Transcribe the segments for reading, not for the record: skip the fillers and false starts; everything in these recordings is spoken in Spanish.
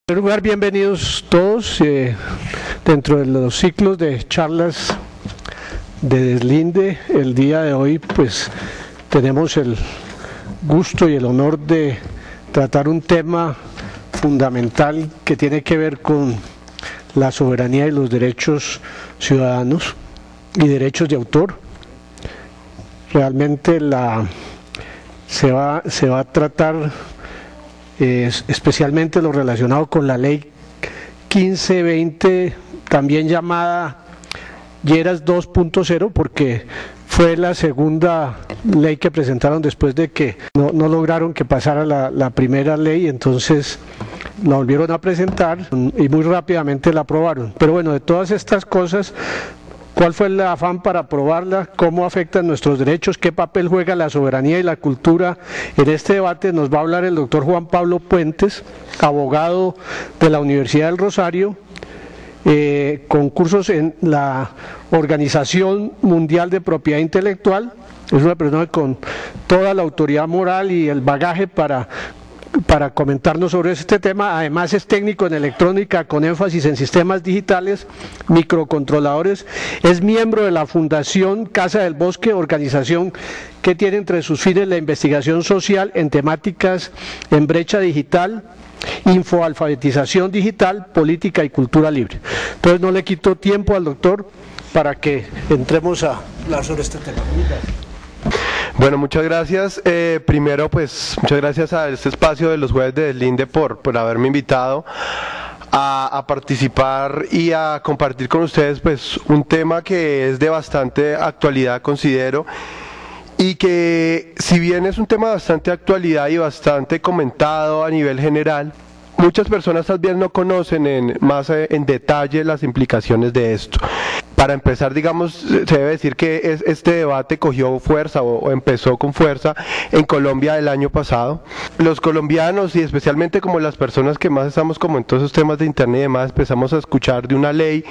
En primer lugar, bienvenidos todos dentro de los ciclos de charlas de Deslinde. El día de hoy pues tenemos el gusto y el honor de tratar un tema fundamental que tiene que ver con la soberanía y los derechos ciudadanos y derechos de autor. Realmente se va a tratar especialmente lo relacionado con la ley 1520, también llamada Lleras 2.0, porque fue la segunda ley que presentaron después de que no lograron que pasara la primera ley, entonces la volvieron a presentar y muy rápidamente la aprobaron. Pero bueno, de todas estas cosas, ¿cuál fue el afán para aprobarla? ¿Cómo afectan nuestros derechos? ¿Qué papel juega la soberanía y la cultura? En este debate nos va a hablar el doctor Juan Pablo Puentes, abogado de la Universidad del Rosario, con cursos en la Organización Mundial de Propiedad Intelectual. Es una persona con toda la autoridad moral y el bagaje para comentarnos sobre este tema. Además es técnico en electrónica con énfasis en sistemas digitales, microcontroladores, es miembro de la Fundación Casa del Bosque, organización que tiene entre sus fines la investigación social en temáticas en brecha digital, infoalfabetización digital, política y cultura libre. Entonces no le quito tiempo al doctor para que entremos a hablar sobre este tema. Bueno, muchas gracias. Primero, pues, muchas gracias a este espacio de los jueves de Deslinde por haberme invitado a participar y a compartir con ustedes, pues, un tema que es de bastante actualidad, considero, y que, si bien es un tema de bastante actualidad y bastante comentado a nivel general, muchas personas tal vez no conocen más en detalle las implicaciones de esto. Para empezar, digamos, se debe decir que este debate cogió fuerza o empezó con fuerza en Colombia el año pasado. Los colombianos, y especialmente como las personas que más estamos como en todos esos temas de internet y demás, empezamos a escuchar de una ley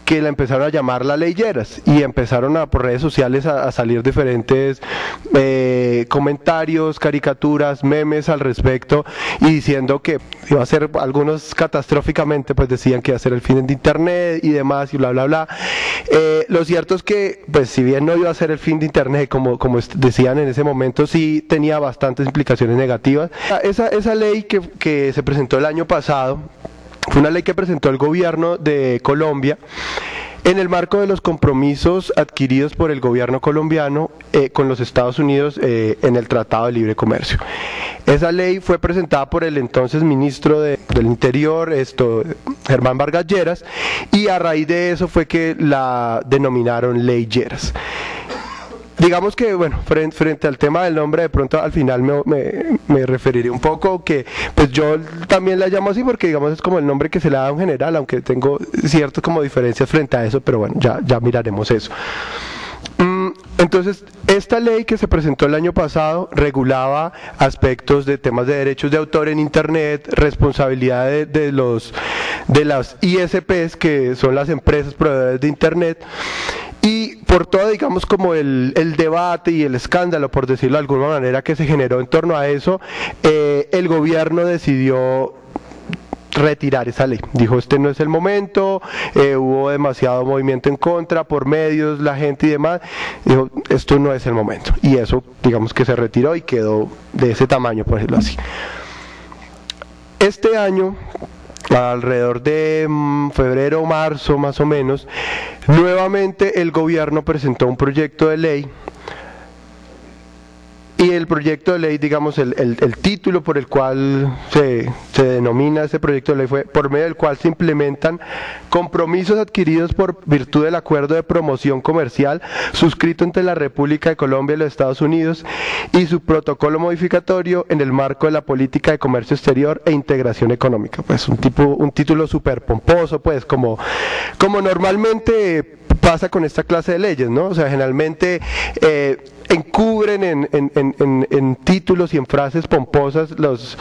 que la empezaron a llamar la ley Lleras, y empezaron por redes sociales a salir diferentes comentarios, caricaturas, memes al respecto, y diciendo que iba a ser, algunos catastróficamente pues decían que iba a ser el fin de internet y demás y bla bla bla. Lo cierto es que, pues, si bien no iba a ser el fin de internet como decían en ese momento, sí tenía bastantes implicaciones negativas. Esa ley que se presentó el año pasado fue una ley que presentó el gobierno de Colombia en el marco de los compromisos adquiridos por el gobierno colombiano con los Estados Unidos en el Tratado de Libre Comercio. Esa ley fue presentada por el entonces ministro del Interior, Germán Vargas Lleras, y a raíz de eso fue que la denominaron Ley Lleras. Digamos que, bueno, frente al tema del nombre, de pronto al final me referiré un poco, que pues yo también la llamo así porque, digamos, es como el nombre que se le da en general, aunque tengo ciertas como diferencias frente a eso, pero bueno, ya miraremos eso. Entonces, esta ley que se presentó el año pasado regulaba aspectos de temas de derechos de autor en internet, responsabilidad de las ISPs, que son las empresas proveedoras de internet, y por todo, digamos, como el debate y el escándalo, por decirlo de alguna manera, que se generó en torno a eso, el gobierno decidió retirar esa ley. Dijo, este no es el momento, hubo demasiado movimiento en contra por medios, la gente y demás, dijo, esto no es el momento, y eso, digamos, que se retiró y quedó de ese tamaño, por decirlo así. Este año, alrededor de febrero o marzo más o menos, nuevamente el gobierno presentó un proyecto de ley. Y el proyecto de ley, digamos, el título por el cual se denomina ese proyecto de ley fue: por medio del cual se implementan compromisos adquiridos por virtud del acuerdo de promoción comercial suscrito entre la República de Colombia y los Estados Unidos y su protocolo modificatorio en el marco de la política de comercio exterior e integración económica. Pues un título súper pomposo, pues como normalmente pasa con esta clase de leyes, ¿no? O sea, generalmente encubren en títulos y en frases pomposas los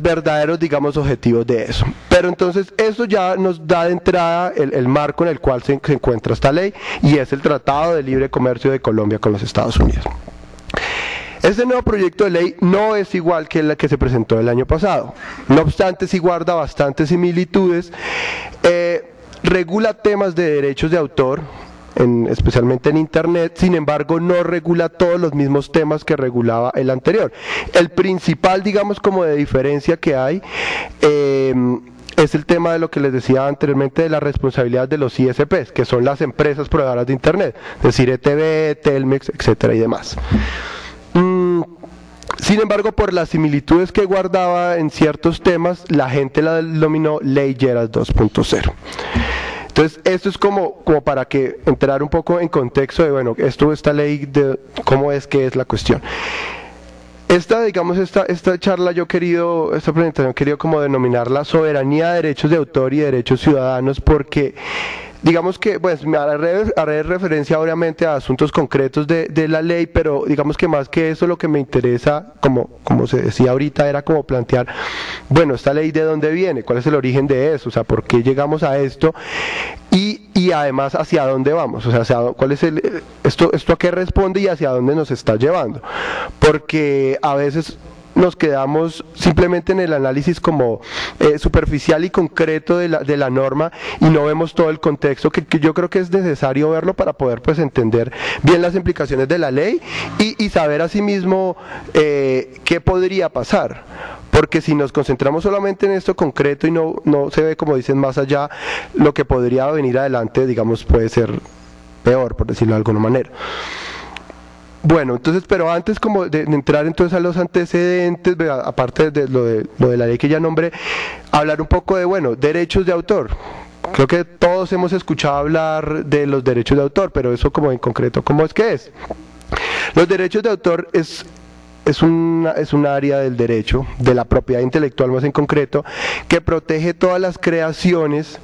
verdaderos, digamos, objetivos de eso. Pero entonces eso ya nos da de entrada el marco en el cual se encuentra esta ley, y es el Tratado de Libre Comercio de Colombia con los Estados Unidos. Este nuevo proyecto de ley no es igual que la que se presentó el año pasado, no obstante sí guarda bastantes similitudes, regula temas de derechos de autor, especialmente en Internet, sin embargo no regula todos los mismos temas que regulaba el anterior. El principal, digamos, como de diferencia que hay, es el tema de lo que les decía anteriormente de la responsabilidad de los ISPs, que son las empresas proveedoras de Internet, es decir, ETV, Telmex, etcétera y demás. Sin embargo, por las similitudes que guardaba en ciertos temas, la gente la denominó Ley Lleras 2.0. Entonces, esto es como para que entrar un poco en contexto de, bueno, esta ley, de cómo es que es la cuestión. Esta charla esta presentación he querido como denominarla soberanía de derechos de autor y derechos ciudadanos, porque digamos que, pues, haré referencia obviamente a asuntos concretos de la ley, pero digamos que más que eso lo que me interesa, como se decía ahorita, era como plantear, bueno, esta ley de dónde viene, cuál es el origen de eso, o sea, por qué llegamos a esto y además hacia dónde vamos, o sea, cuál es esto a qué responde y hacia dónde nos está llevando, porque a veces nos quedamos simplemente en el análisis como superficial y concreto de la norma y no vemos todo el contexto que yo creo que es necesario verlo para poder, pues, entender bien las implicaciones de la ley y saber asimismo qué podría pasar, porque si nos concentramos solamente en esto concreto y no se ve, como dicen, más allá, lo que podría venir adelante, digamos, puede ser peor, por decirlo de alguna manera. Bueno, entonces, pero antes como de entrar entonces a los antecedentes, aparte de lo de la ley que ya nombré, hablar un poco de, bueno, derechos de autor. Creo que todos hemos escuchado hablar de los derechos de autor, pero eso como en concreto, ¿cómo es que es? Los derechos de autor es un área del derecho, de la propiedad intelectual más en concreto, que protege todas las creaciones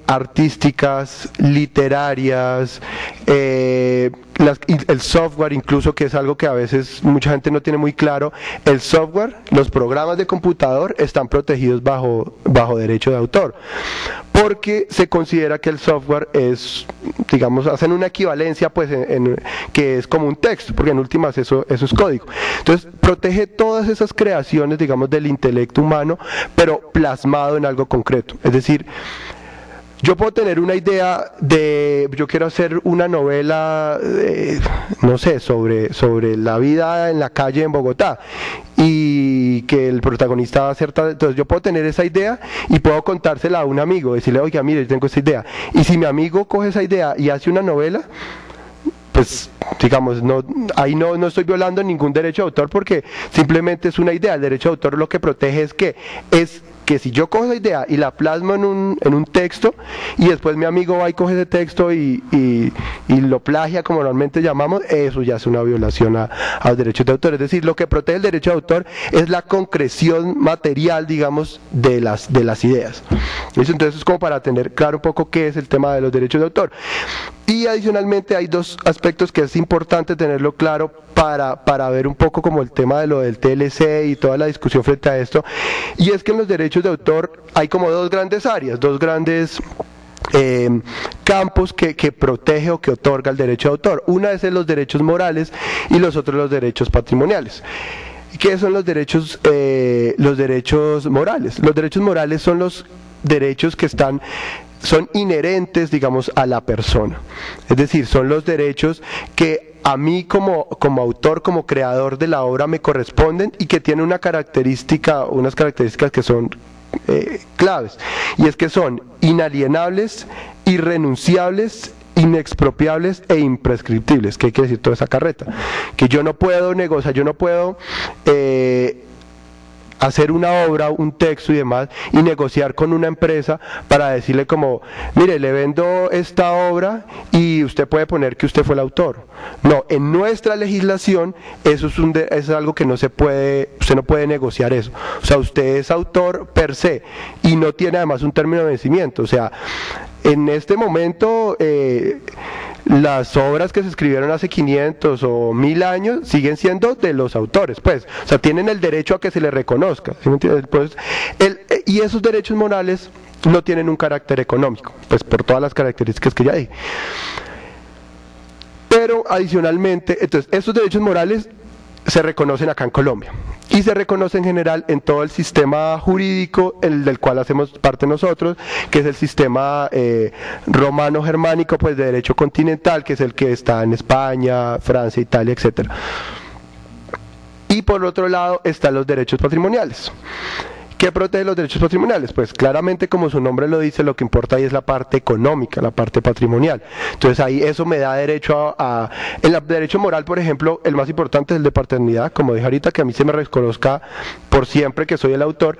artísticas, literarias, el software incluso, que es algo que a veces mucha gente no tiene muy claro. El software, los programas de computador están protegidos bajo derecho de autor, porque se considera que el software es, digamos, hacen una equivalencia, pues, que es como un texto, porque en últimas eso es código. Entonces protege todas esas creaciones, digamos, del intelecto humano, pero plasmado en algo concreto. Es decir, yo puedo tener una idea yo quiero hacer una novela, no sé, sobre la vida en la calle en Bogotá, y que el protagonista va a ser tal. Entonces yo puedo tener esa idea y puedo contársela a un amigo, decirle, oiga, mire, yo tengo esa idea. Y si mi amigo coge esa idea y hace una novela, pues, digamos, ahí no estoy violando ningún derecho de autor, porque simplemente es una idea. El derecho de autor lo que protege es que si yo cojo esa idea y la plasmo en un texto, y después mi amigo va y coge ese texto y lo plagia, como normalmente llamamos, eso ya es una violación a los derechos de autor. Es decir, lo que protege el derecho de autor es la concreción material, digamos, de las ideas. Entonces es como para tener claro un poco qué es el tema de los derechos de autor. Y adicionalmente hay dos aspectos que es importante tenerlo claro para ver un poco como el tema de lo del TLC y toda la discusión frente a esto, y es que en los derechos de autor hay como dos grandes áreas, dos grandes campos que protege o que otorga el derecho de autor. Una es los derechos morales y los otros los derechos patrimoniales. ¿Qué son los derechos morales? Los derechos morales son los derechos que son inherentes, digamos, a la persona. Es decir, son los derechos que a mí como autor, como creador de la obra me corresponden y que tienen unas características que son claves. Y es que son inalienables, irrenunciables, inexpropiables e imprescriptibles. ¿Qué quiere decir toda esa carreta? Que yo no puedo negociar, yo no puedo hacer una obra, un texto y demás, y negociar con una empresa para decirle como, mire, le vendo esta obra y usted puede poner que usted fue el autor. No, en nuestra legislación eso es algo que usted no puede negociar eso. O sea, usted es autor per se y no tiene además un término de vencimiento. O sea, en este momento las obras que se escribieron hace 500 o 1000 años siguen siendo de los autores, pues, o sea, tienen el derecho a que se les reconozca, ¿sí me entiendes? Pues, y esos derechos morales no tienen un carácter económico, pues por todas las características que ya dije. Pero adicionalmente, entonces, estos derechos morales se reconocen acá en Colombia y se reconoce en general en todo el sistema jurídico del cual hacemos parte nosotros, que es el sistema romano-germánico, pues de derecho continental, que es el que está en España, Francia, Italia, etcétera. Y por otro lado están los derechos patrimoniales. ¿Qué protege los derechos patrimoniales? Pues claramente, como su nombre lo dice, lo que importa ahí es la parte económica, la parte patrimonial. Entonces ahí eso me da derecho en el derecho moral, por ejemplo, el más importante es el de paternidad, como dije ahorita, que a mí se me reconozca por siempre que soy el autor.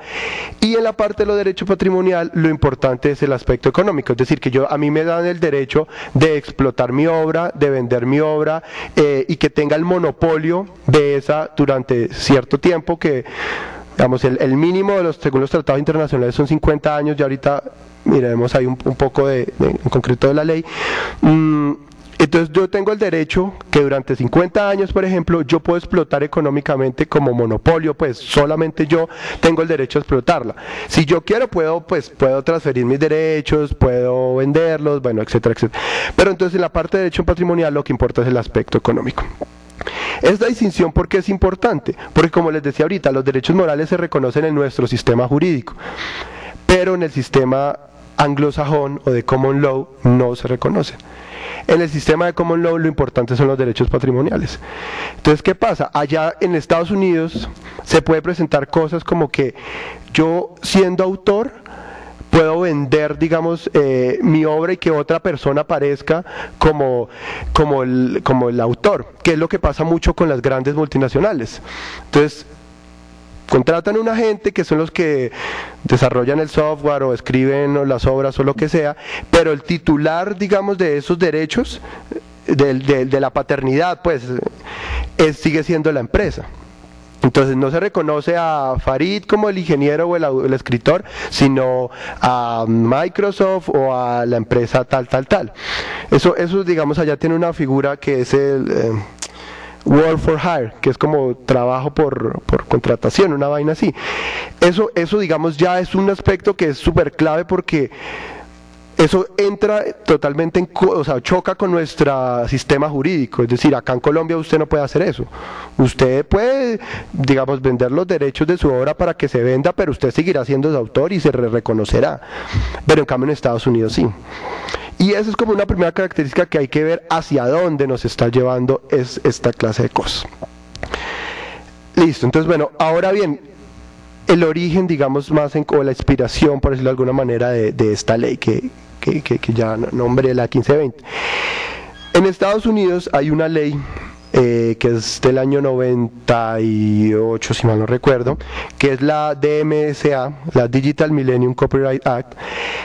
Y en la parte de los derechos patrimonial, lo importante es el aspecto económico, es decir, que a mí me dan el derecho de explotar mi obra, de vender mi obra y que tenga el monopolio de esa durante cierto tiempo que... Digamos, el mínimo según los tratados internacionales son 50 años, y ahorita miraremos ahí un poco en concreto de la ley. Entonces yo tengo el derecho que durante 50 años, por ejemplo, yo puedo explotar económicamente como monopolio, pues solamente yo tengo el derecho a explotarla. Si yo quiero, puedo transferir mis derechos, puedo venderlos, bueno, etcétera, etcétera. Pero entonces en la parte de derecho patrimonial lo que importa es el aspecto económico. Esta distinción, ¿por qué es importante? Porque, como les decía ahorita, los derechos morales se reconocen en nuestro sistema jurídico, pero en el sistema anglosajón o de common law no se reconocen. En el sistema de common law lo importante son los derechos patrimoniales. Entonces, ¿qué pasa? Allá en Estados Unidos se puede presentar cosas como que yo, siendo autor, puedo vender, digamos, mi obra y que otra persona aparezca como el autor, que es lo que pasa mucho con las grandes multinacionales. Entonces, contratan a un agente que son los que desarrollan el software o escriben las obras o lo que sea, pero el titular, digamos, de esos derechos, de la paternidad, pues, sigue siendo la empresa. Entonces no se reconoce a Farid como el ingeniero o el escritor, sino a Microsoft o a la empresa tal. Eso digamos, allá tiene una figura que es el Work for Hire, que es como trabajo por contratación, una vaina así. Eso digamos ya es un aspecto que es súper clave porque eso entra totalmente choca con nuestro sistema jurídico, es decir, acá en Colombia usted no puede hacer eso. Usted puede, digamos, vender los derechos de su obra para que se venda, pero usted seguirá siendo su autor y se reconocerá. Pero en cambio en Estados Unidos sí. Y esa es como una primera característica que hay que ver hacia dónde nos está llevando esta clase de cosas. Listo, entonces bueno, ahora bien, el origen, digamos, o la inspiración, por decirlo de alguna manera, de esta ley que ya nombré, la 1520. En Estados Unidos hay una ley que es del año 98, si mal no recuerdo, que es la DMCA, la Digital Millennium Copyright Act,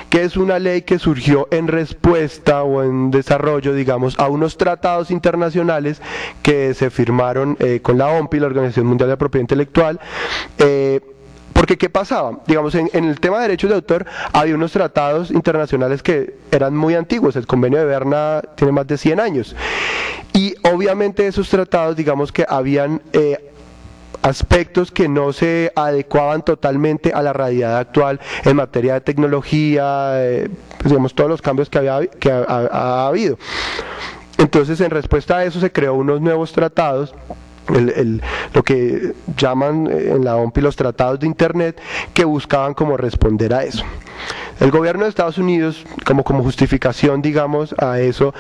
que es una ley que surgió en respuesta o en desarrollo, digamos, a unos tratados internacionales que se firmaron con la OMPI, la Organización Mundial de la Propiedad Intelectual. Porque ¿qué pasaba? Digamos, en el tema de derechos de autor había unos tratados internacionales que eran muy antiguos. El convenio de Berna tiene más de 100 años. Y obviamente esos tratados, digamos que habían aspectos que no se adecuaban totalmente a la realidad actual en materia de tecnología, pues digamos, todos los cambios que ha habido. Entonces, en respuesta a eso se creó unos nuevos tratados, lo que llaman en la OMPI los tratados de Internet, que buscaban como responder a eso. El gobierno de Estados Unidos, como justificación, digamos, a eso,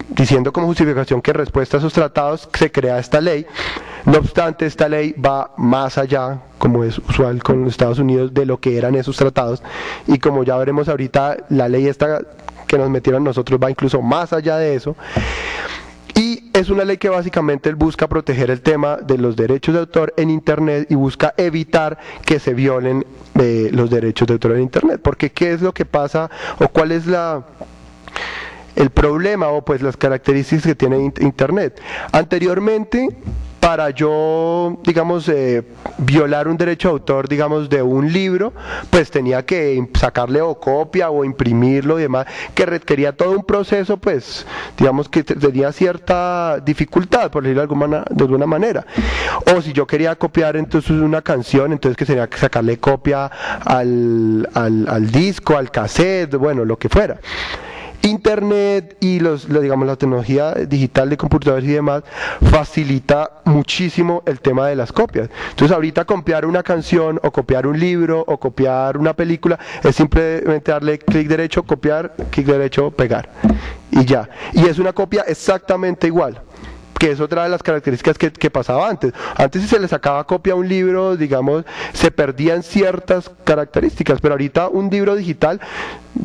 diciendo como justificación que en respuesta a esos tratados se crea esta ley. No obstante, esta ley va más allá, como es usual con Estados Unidos, de lo que eran esos tratados, y como ya veremos ahorita, la ley esta que nos metieron nosotros va incluso más allá de eso. Y es una ley que básicamente busca proteger el tema de los derechos de autor en Internet y busca evitar que se violen los derechos de autor en Internet. Porque ¿qué es lo que pasa o cuál es el problema o pues las características que tiene Internet? Anteriormente, para yo, digamos, violar un derecho de autor, digamos, de un libro, pues tenía que sacarle o copia o imprimirlo y demás, que requería todo un proceso, pues, digamos que tenía cierta dificultad, por decirlo de alguna manera. O si yo quería copiar entonces una canción, entonces que tenía que sacarle copia al disco, al cassette, bueno, lo que fuera. Internet y digamos, la tecnología digital de computadores y demás facilita muchísimo el tema de las copias. Entonces ahorita copiar una canción o copiar un libro o copiar una película es simplemente darle clic derecho, copiar, clic derecho, pegar y ya. Y es una copia exactamente igual, que es otra de las características que pasaba antes. Antes, si se le sacaba copia a un libro, digamos, se perdían ciertas características, pero ahorita un libro digital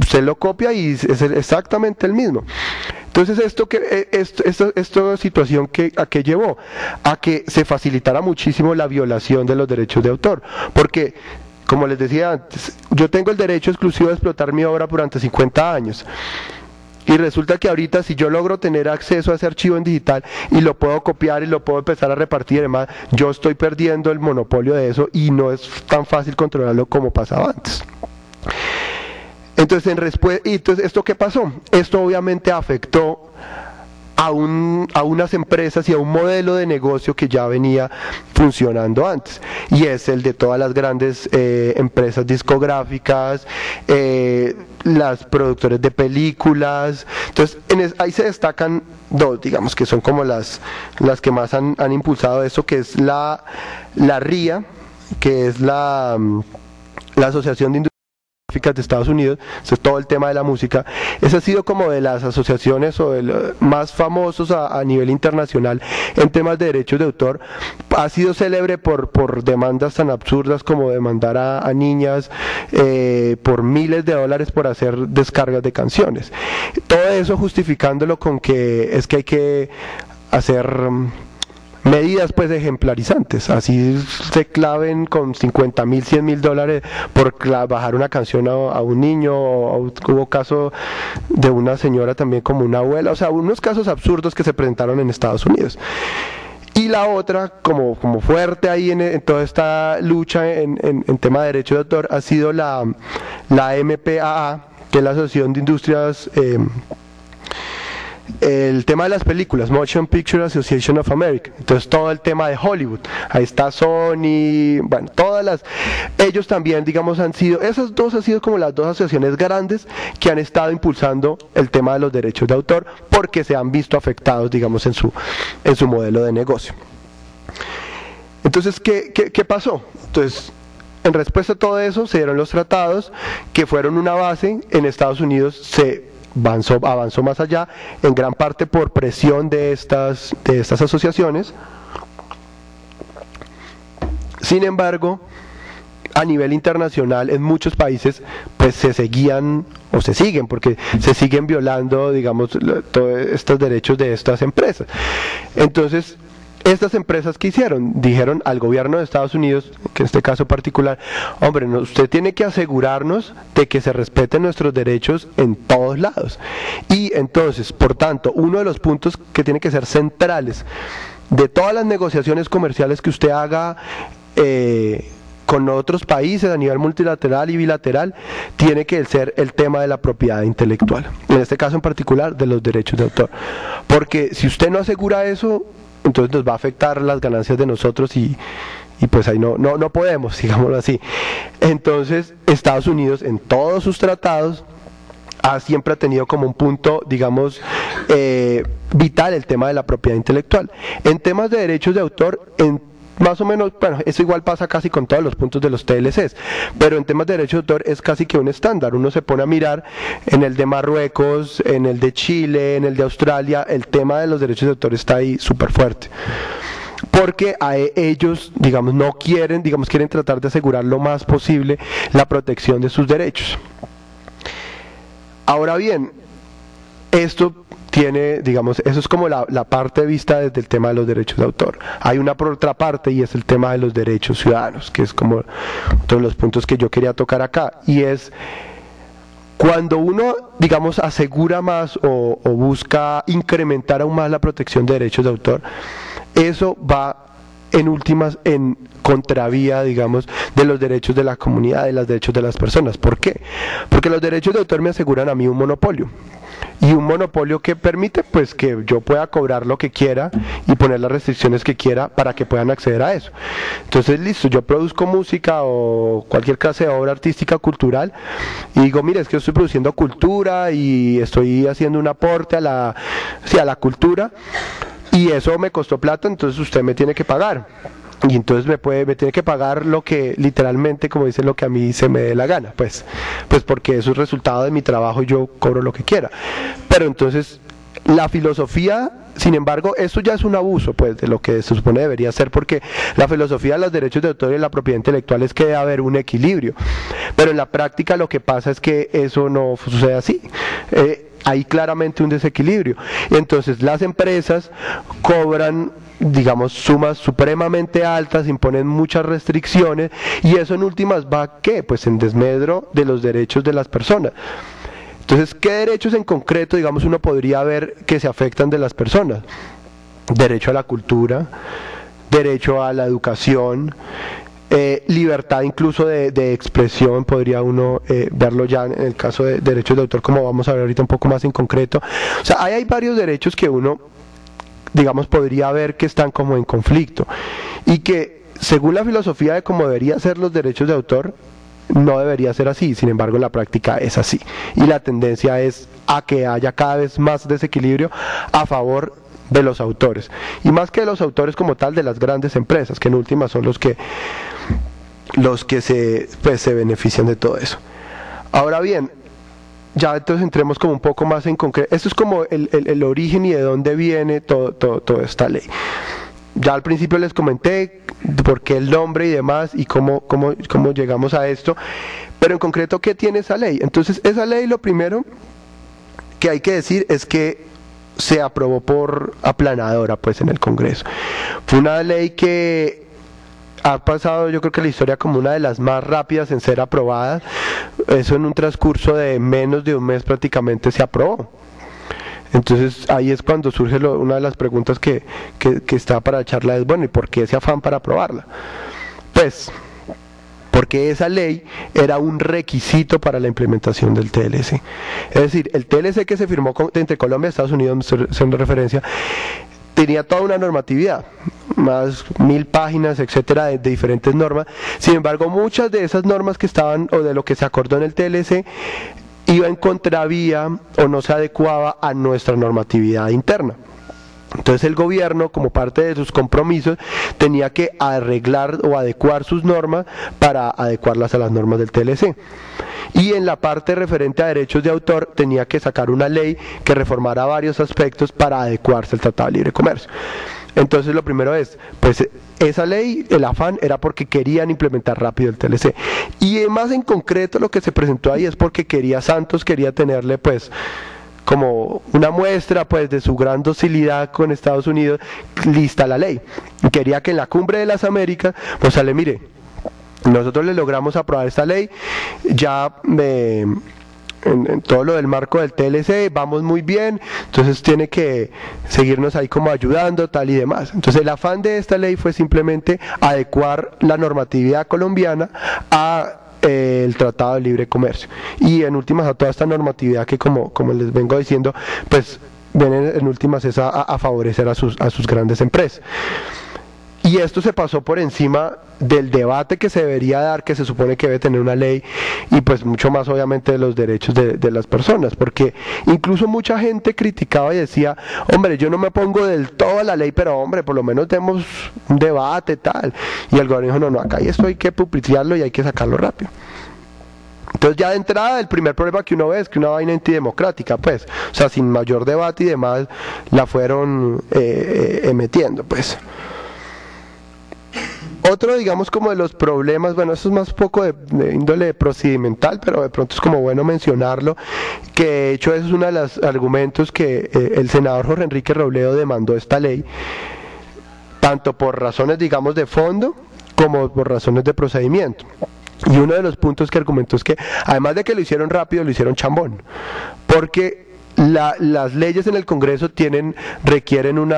se lo copia y es exactamente el mismo. Entonces, esta situación ¿a qué llevó? A que se facilitara muchísimo la violación de los derechos de autor, porque, como les decía antes, yo tengo el derecho exclusivo de explotar mi obra durante 50 años. Y resulta que ahorita, si yo logro tener acceso a ese archivo en digital y lo puedo copiar y lo puedo empezar a repartir y demás, yo estoy perdiendo el monopolio de eso y no es tan fácil controlarlo como pasaba antes. Entonces, ¿esto qué pasó? Esto obviamente afectó a unas empresas y a un modelo de negocio que ya venía funcionando antes, y es el de todas las grandes empresas discográficas, las productores de películas. Entonces ahí se destacan dos, digamos, que son como las que más han impulsado eso, que es la RIA, que es la Asociación de Industria de Estados Unidos. Eso es todo el tema de la música. Esa ha sido como de las asociaciones o de los más famosos a nivel internacional en temas de derechos de autor. Ha sido célebre por demandas tan absurdas como demandar a niñas por miles de dólares por hacer descargas de canciones. Todo eso justificándolo con que es que hay que hacer medidas pues ejemplarizantes, así se claven con 50.000, 100.000 dólares por bajar una canción a un niño, hubo caso de una señora también como una abuela, o sea, unos casos absurdos que se presentaron en Estados Unidos. Y la otra, como fuerte ahí en toda esta lucha en tema de derecho de autor, ha sido la MPAA, que es la Asociación de Industrias, el tema de las películas, Motion Picture Association of America. Entonces todo el tema de Hollywood, ahí está Sony, bueno, ellos también, digamos, esas dos han sido como las dos asociaciones grandes que han estado impulsando el tema de los derechos de autor, porque se han visto afectados, digamos, en su modelo de negocio. Entonces, ¿qué pasó? Entonces, en respuesta a todo eso, se dieron los tratados, que fueron una base. En Estados Unidos se avanzó más allá, en gran parte por presión de estas asociaciones. Sin embargo, a nivel internacional, en muchos países, pues se seguían o se siguen, porque se siguen violando, digamos, todos estos derechos de estas empresas. Entonces, estas empresas, ¿qué hicieron? Dijeron al gobierno de Estados Unidos, que en este caso particular, hombre, usted tiene que asegurarnos de que se respeten nuestros derechos en todos lados. Y entonces, por tanto, uno de los puntos que tiene que ser centrales de todas las negociaciones comerciales que usted haga con otros países a nivel multilateral y bilateral, tiene que ser el tema de la propiedad intelectual, en este caso en particular de los derechos de autor, porque si usted no asegura eso, entonces nos va a afectar las ganancias de nosotros y pues ahí no podemos, digámoslo así. Entonces Estados Unidos en todos sus tratados siempre ha tenido como un punto, digamos, vital el tema de la propiedad intelectual. En temas de derechos de autor, más o menos, bueno, eso igual pasa casi con todos los puntos de los TLCs, pero en temas de derechos de autor es casi que un estándar. Uno se pone a mirar en el de Marruecos, en el de Chile, en el de Australia, el tema de los derechos de autor está ahí súper fuerte, porque a ellos, digamos, quieren tratar de asegurar lo más posible la protección de sus derechos. Ahora bien, esto tiene, digamos, eso es como la parte vista desde el tema de los derechos de autor. Hay una por otra parte, y es el tema de los derechos ciudadanos, que es como otro de los puntos que yo quería tocar acá, y es cuando uno, digamos, asegura más o busca incrementar aún más la protección de derechos de autor, eso va en últimas en contravía, digamos, de los derechos de la comunidad, de los derechos de las personas. ¿Por qué? Porque los derechos de autor me aseguran a mí un monopolio. y un monopolio que permite pues que yo pueda cobrar lo que quiera y poner las restricciones que quiera para que puedan acceder a eso. Entonces listo, yo produzco música o cualquier clase de obra artística cultural y digo, mire, es que yo estoy produciendo cultura y estoy haciendo un aporte a la cultura y eso me costó plata, entonces usted me tiene que pagar. Y entonces me tiene que pagar lo que literalmente, como dicen, lo que a mí se me dé la gana, pues porque eso es resultado de mi trabajo y yo cobro lo que quiera. Pero entonces la filosofía, sin embargo, eso ya es un abuso pues de lo que se supone debería ser, porque la filosofía de los derechos de autor y la propiedad intelectual es que debe haber un equilibrio, pero en la práctica lo que pasa es que eso no sucede así. Hay claramente un desequilibrio. Entonces las empresas cobran, digamos, sumas supremamente altas, imponen muchas restricciones y eso en últimas va, ¿qué? Pues en desmedro de los derechos de las personas. Entonces, ¿qué derechos en concreto, digamos, uno podría ver que se afectan de las personas? Derecho a la cultura, derecho a la educación, libertad incluso de expresión, podría uno verlo ya en el caso de derechos de autor, como vamos a ver ahorita un poco más en concreto. O sea, hay varios derechos que uno, digamos, podría ver que están como en conflicto y que según la filosofía de cómo deberían ser los derechos de autor, no debería ser así, sin embargo en la práctica es así y la tendencia es a que haya cada vez más desequilibrio a favor de los autores y más que de los autores como tal, de las grandes empresas, que en última son los que se benefician de todo eso. Ahora bien, ya entonces entremos como un poco más en concreto. Esto es como el origen y de dónde viene toda esta ley. Ya al principio les comenté por qué el nombre y demás y cómo llegamos a esto, pero en concreto, ¿qué tiene esa ley? Entonces, esa ley, lo primero que hay que decir es que se aprobó por aplanadora pues en el Congreso. Fue una ley que ha pasado, yo creo que la historia, como una de las más rápidas en ser aprobada. Eso en un transcurso de menos de un mes prácticamente se aprobó. Entonces ahí es cuando surge una de las preguntas que está para la charla, es bueno, ¿y por qué ese afán para aprobarla? Pues porque esa ley era un requisito para la implementación del TLC. Es decir, el TLC que se firmó entre Colombia y Estados Unidos, haciendo referencia, tenía toda una normatividad, más 1000 páginas, etcétera, de diferentes normas. Sin embargo, muchas de esas normas que estaban, o de lo que se acordó en el TLC, iba en contravía o no se adecuaba a nuestra normatividad interna. Entonces el gobierno, como parte de sus compromisos, tenía que arreglar o adecuar sus normas para adecuarlas a las normas del TLC. Y en la parte referente a derechos de autor tenía que sacar una ley que reformara varios aspectos para adecuarse al Tratado de Libre Comercio. Entonces lo primero es, pues esa ley, el afán era porque querían implementar rápido el TLC. Y más en concreto lo que se presentó ahí es porque Santos quería tenerle pues como una muestra pues de su gran docilidad con Estados Unidos, lista la ley. Y quería que en la Cumbre de las Américas, pues sale, mire, nosotros le logramos aprobar esta ley, ya en todo lo del marco del TLC vamos muy bien, entonces tiene que seguirnos ahí como ayudando, tal y demás. Entonces el afán de esta ley fue simplemente adecuar la normatividad colombiana a el Tratado de Libre Comercio y en últimas a toda esta normatividad que como les vengo diciendo, pues viene en últimas es a favorecer a sus grandes empresas. Y esto se pasó por encima del debate que se debería dar, que se supone que debe tener una ley, y pues mucho más obviamente de los derechos de las personas, porque incluso mucha gente criticaba y decía, hombre, yo no me opongo del todo a la ley, pero hombre, por lo menos demos un debate tal, y el gobierno dijo, no, acá esto hay que publicitarlo y hay que sacarlo rápido. Entonces ya de entrada el primer problema que uno ve es que una vaina antidemocrática, pues, o sea, sin mayor debate y demás, la fueron metiendo, pues. Otro, digamos, como de los problemas, bueno, eso es más poco de índole procedimental, pero de pronto es como bueno mencionarlo, que de hecho eso es uno de los argumentos que el senador Jorge Enrique Robledo demandó esta ley, tanto por razones, digamos, de fondo, como por razones de procedimiento. Y uno de los puntos que argumentó es que, además de que lo hicieron rápido, lo hicieron chambón, porque las leyes en el Congreso requieren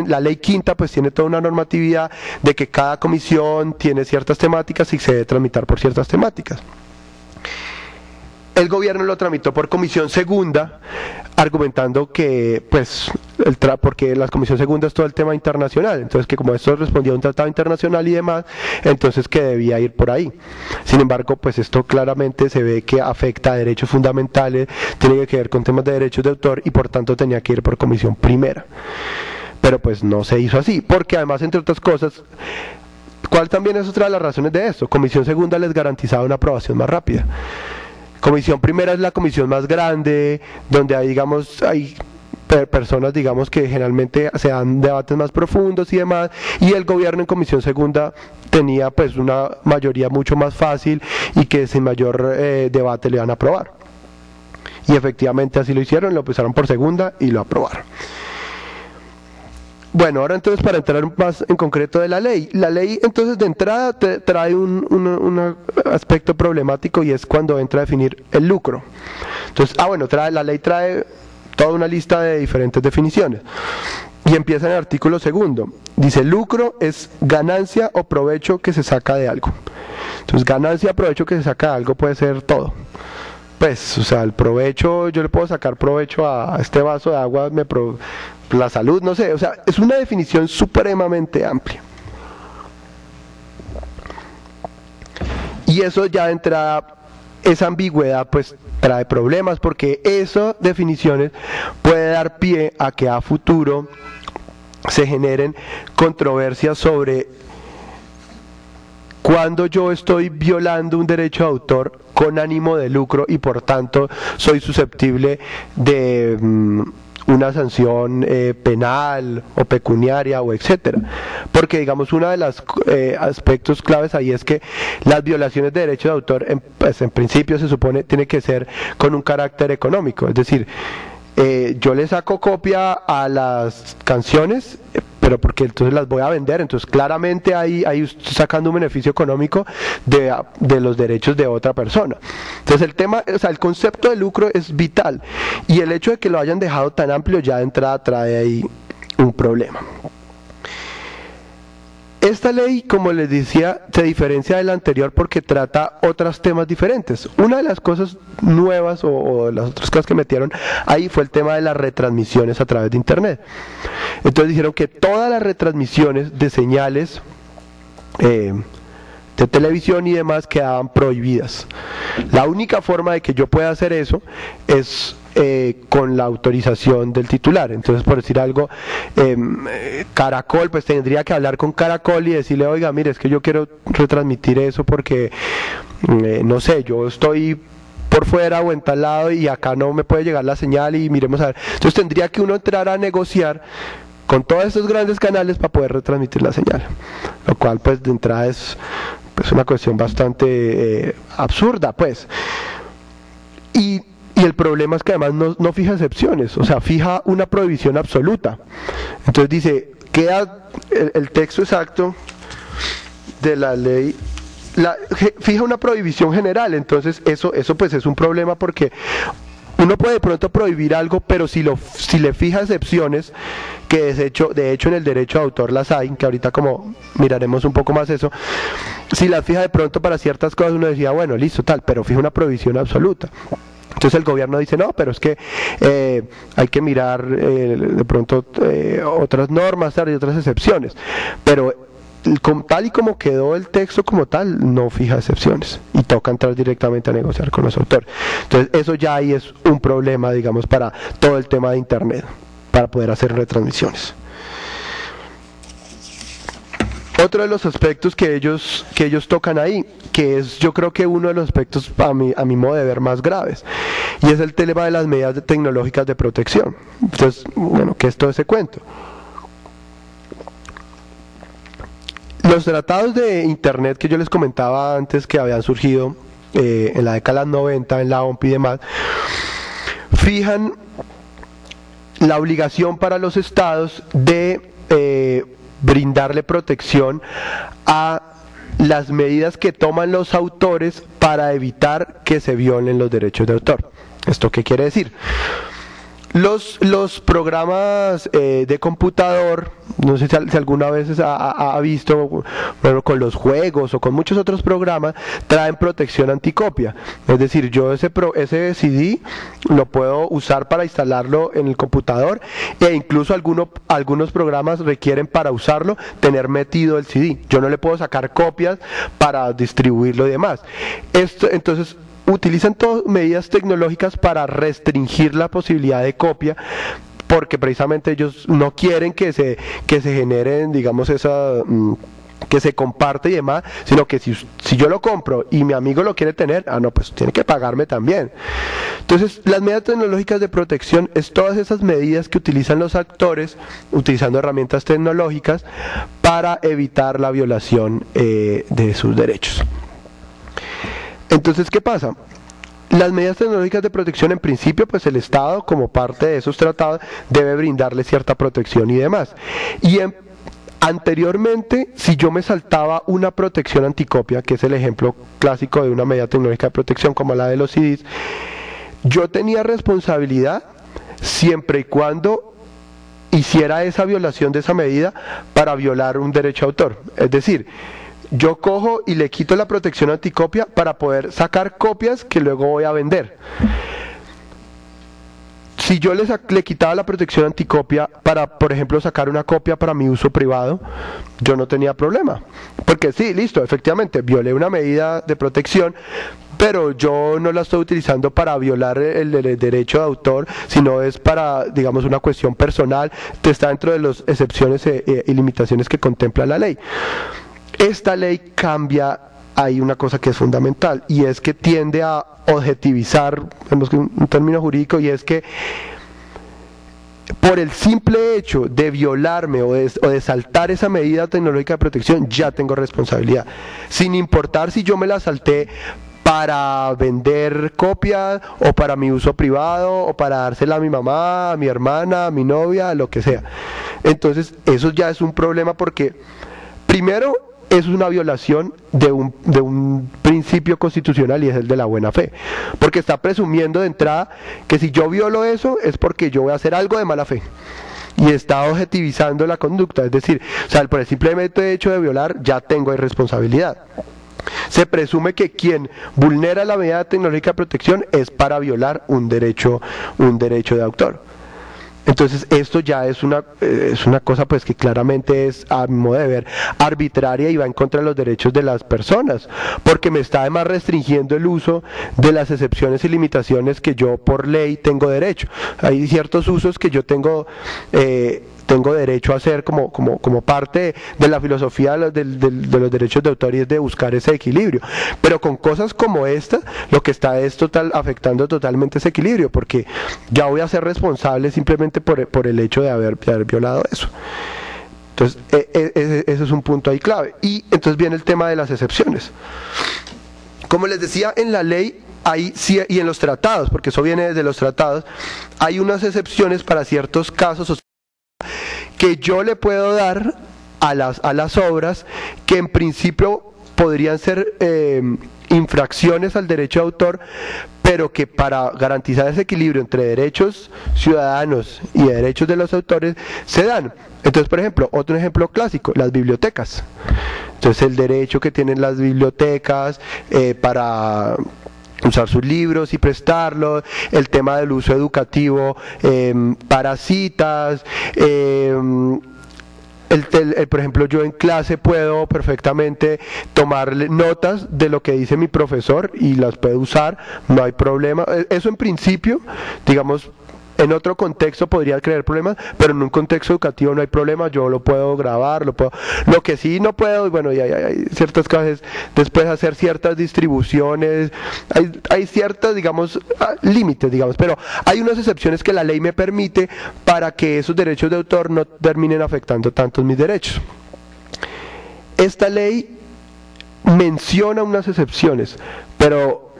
la ley quinta pues tiene toda una normatividad de que cada comisión tiene ciertas temáticas y se debe tramitar por ciertas temáticas. el gobierno lo tramitó por comisión segunda, argumentando que, pues, porque la comisión segunda es todo el tema internacional, entonces que como esto respondía a un tratado internacional y demás, entonces que debía ir por ahí. Sin embargo, pues esto claramente se ve que afecta a derechos fundamentales, tiene que ver con temas de derechos de autor y por tanto tenía que ir por comisión primera. Pero pues no se hizo así, porque además, entre otras cosas, ¿cuál también es otra de las razones de esto? Comisión segunda les garantizaba una aprobación más rápida. Comisión primera es la comisión más grande, donde hay, digamos, hay personas, digamos, que generalmente se dan debates más profundos y demás, y el gobierno en comisión segunda tenía pues una mayoría mucho más fácil y que sin mayor debate le van a aprobar. Y efectivamente así lo hicieron, lo pasaron por segunda y lo aprobaron. Bueno, ahora entonces para entrar más en concreto de la ley entonces de entrada trae un aspecto problemático y es cuando entra a definir el lucro. Entonces, la ley trae toda una lista de diferentes definiciones y empieza en el artículo segundo. Dice, lucro es ganancia o provecho que se saca de algo. Entonces, ganancia o provecho que se saca de algo puede ser todo. Pues, o sea, el provecho, yo le puedo sacar provecho a este vaso de agua, la salud, no sé, o sea, es una definición supremamente amplia. Y eso ya de entrada, esa ambigüedad pues trae problemas, porque esas definiciones puede dar pie a que a futuro se generen controversias sobre cuando yo estoy violando un derecho de autor con ánimo de lucro y por tanto soy susceptible de una sanción penal o pecuniaria o etcétera, porque digamos uno de los aspectos claves ahí es que las violaciones de derechos de autor en principio se supone tiene que ser con un carácter económico, es decir, yo le saco copia a las canciones, pero porque entonces las voy a vender, entonces claramente ahí estoy sacando un beneficio económico de los derechos de otra persona. Entonces el concepto de lucro es vital, y el hecho de que lo hayan dejado tan amplio ya de entrada trae ahí un problema. Esta ley, como les decía, se diferencia de la anterior porque trata otros temas diferentes. Una de las cosas nuevas o de las otras cosas que metieron ahí fue el tema de las retransmisiones a través de internet. Entonces dijeron que todas las retransmisiones de señales de televisión y demás quedaban prohibidas. La única forma de que yo pueda hacer eso es con la autorización del titular. Entonces, por decir algo, Caracol, pues tendría que hablar con Caracol y decirle, oiga, mire, es que yo quiero retransmitir eso porque, no sé, yo estoy por fuera o en tal lado y acá no me puede llegar la señal y miremos a ver. Entonces tendría que uno entrar a negociar con todos estos grandes canales para poder retransmitir la señal, lo cual pues de entrada es pues una cuestión bastante absurda, pues. Y el problema es que además no fija excepciones, o sea, fija una prohibición absoluta. Entonces dice, queda el texto exacto de la ley, fija una prohibición general. Entonces eso pues es un problema, porque uno puede de pronto prohibir algo, pero si le fija excepciones, que de hecho en el derecho de autor las hay, que ahorita como miraremos un poco más eso, si las fija de pronto para ciertas cosas uno decía, bueno, listo, tal, pero fija una prohibición absoluta. Entonces el gobierno dice, no, pero es que hay que mirar de pronto otras normas y otras excepciones, pero tal y como quedó el texto como tal, no fija excepciones y toca entrar directamente a negociar con los autores. Entonces eso ya ahí es un problema, digamos, para todo el tema de internet, para poder hacer retransmisiones. Otro de los aspectos que ellos tocan ahí, que es yo creo que uno de los aspectos a mi modo de ver más graves, y es el tema de las medidas tecnológicas de protección. Entonces, bueno, ¿qué es todo ese cuento? Los tratados de internet que yo les comentaba antes que habían surgido en la década de los 90 en la OMP y demás, fijan la obligación para los estados de brindarle protección a las medidas que toman los autores para evitar que se violen los derechos de autor. ¿Esto qué quiere decir? Los programas de computador, no sé si alguna vez ha visto, bueno, con los juegos o con muchos otros programas, traen protección anticopia. Es decir, yo ese CD lo puedo usar para instalarlo en el computador, e incluso algunos programas requieren, para usarlo, tener metido el CD. Yo no le puedo sacar copias para distribuirlo y demás. Entonces, utilizan todas medidas tecnológicas para restringir la posibilidad de copia, porque precisamente ellos no quieren que se generen, digamos, que se comparte y demás, sino que si yo lo compro y mi amigo lo quiere tener, no, pues tiene que pagarme también. Entonces, las medidas tecnológicas de protección es todas esas medidas que utilizan los actores, utilizando herramientas tecnológicas para evitar la violación de sus derechos. Entonces, ¿qué pasa? Las medidas tecnológicas de protección, en principio, pues el Estado, como parte de esos tratados, debe brindarle cierta protección y demás. Y anteriormente, si yo me saltaba una protección anticopia, que es el ejemplo clásico de una medida tecnológica de protección como la de los CDs, yo tenía responsabilidad siempre y cuando hiciera esa violación de esa medida para violar un derecho de autor. Es decir, yo cojo y le quito la protección anticopia para poder sacar copias que luego voy a vender. Si yo le quitaba la protección anticopia para, por ejemplo, sacar una copia para mi uso privado, yo no tenía problema. Porque sí, listo, efectivamente, violé una medida de protección, pero yo no la estoy utilizando para violar el derecho de autor, sino es para, digamos, una cuestión personal, que está dentro de las excepciones y limitaciones que contempla la ley. Esta ley cambia, hay una cosa que es fundamental, y es que tiende a objetivizar, vemos que un término jurídico, y es que por el simple hecho de violarme o de saltar esa medida tecnológica de protección, ya tengo responsabilidad, sin importar si yo me la salté para vender copias, o para mi uso privado, o para dársela a mi mamá, a mi hermana, a mi novia, lo que sea. Entonces, eso ya es un problema, porque primero, es una violación de un principio constitucional, y es el de la buena fe, porque está presumiendo de entrada que si yo violo eso es porque yo voy a hacer algo de mala fe, y está objetivizando la conducta. Es decir, o sea, por el simple hecho de violar ya tengo responsabilidad. Se presume que quien vulnera la medida tecnológica de protección es para violar un derecho de autor. Entonces, esto ya es una cosa, pues, que claramente es, a mi modo de ver, arbitraria, y va en contra de los derechos de las personas, porque me está además restringiendo el uso de las excepciones y limitaciones que yo por ley tengo derecho. Hay ciertos usos que yo tengo derecho a hacer como parte de la filosofía de los derechos de autor, y es de buscar ese equilibrio. Pero con cosas como esta, lo que está es afectando totalmente ese equilibrio, porque ya voy a ser responsable simplemente por el hecho de haber violado eso. Entonces, ese es un punto ahí clave. Y entonces viene el tema de las excepciones. Como les decía, en la ley y en los tratados, porque eso viene desde los tratados, hay unas excepciones para ciertos casos que yo le puedo dar a las obras, que en principio podrían ser infracciones al derecho de autor, pero que para garantizar ese equilibrio entre derechos ciudadanos y derechos de los autores se dan. Entonces, por ejemplo, otro ejemplo clásico, las bibliotecas. Entonces, el derecho que tienen las bibliotecas para usar sus libros y prestarlos, el tema del uso educativo para citas, por ejemplo, yo en clase puedo perfectamente tomar notas de lo que dice mi profesor y las puedo usar, no hay problema. Eso en principio, digamos, en otro contexto podría crear problemas, pero en un contexto educativo no hay problema, yo lo puedo grabar, lo que sí no puedo, bueno, y hay ciertas cosas, después hacer ciertas distribuciones, hay ciertas, digamos, límites, digamos, pero hay unas excepciones que la ley me permite para que esos derechos de autor no terminen afectando tanto mis derechos. Esta ley menciona unas excepciones, pero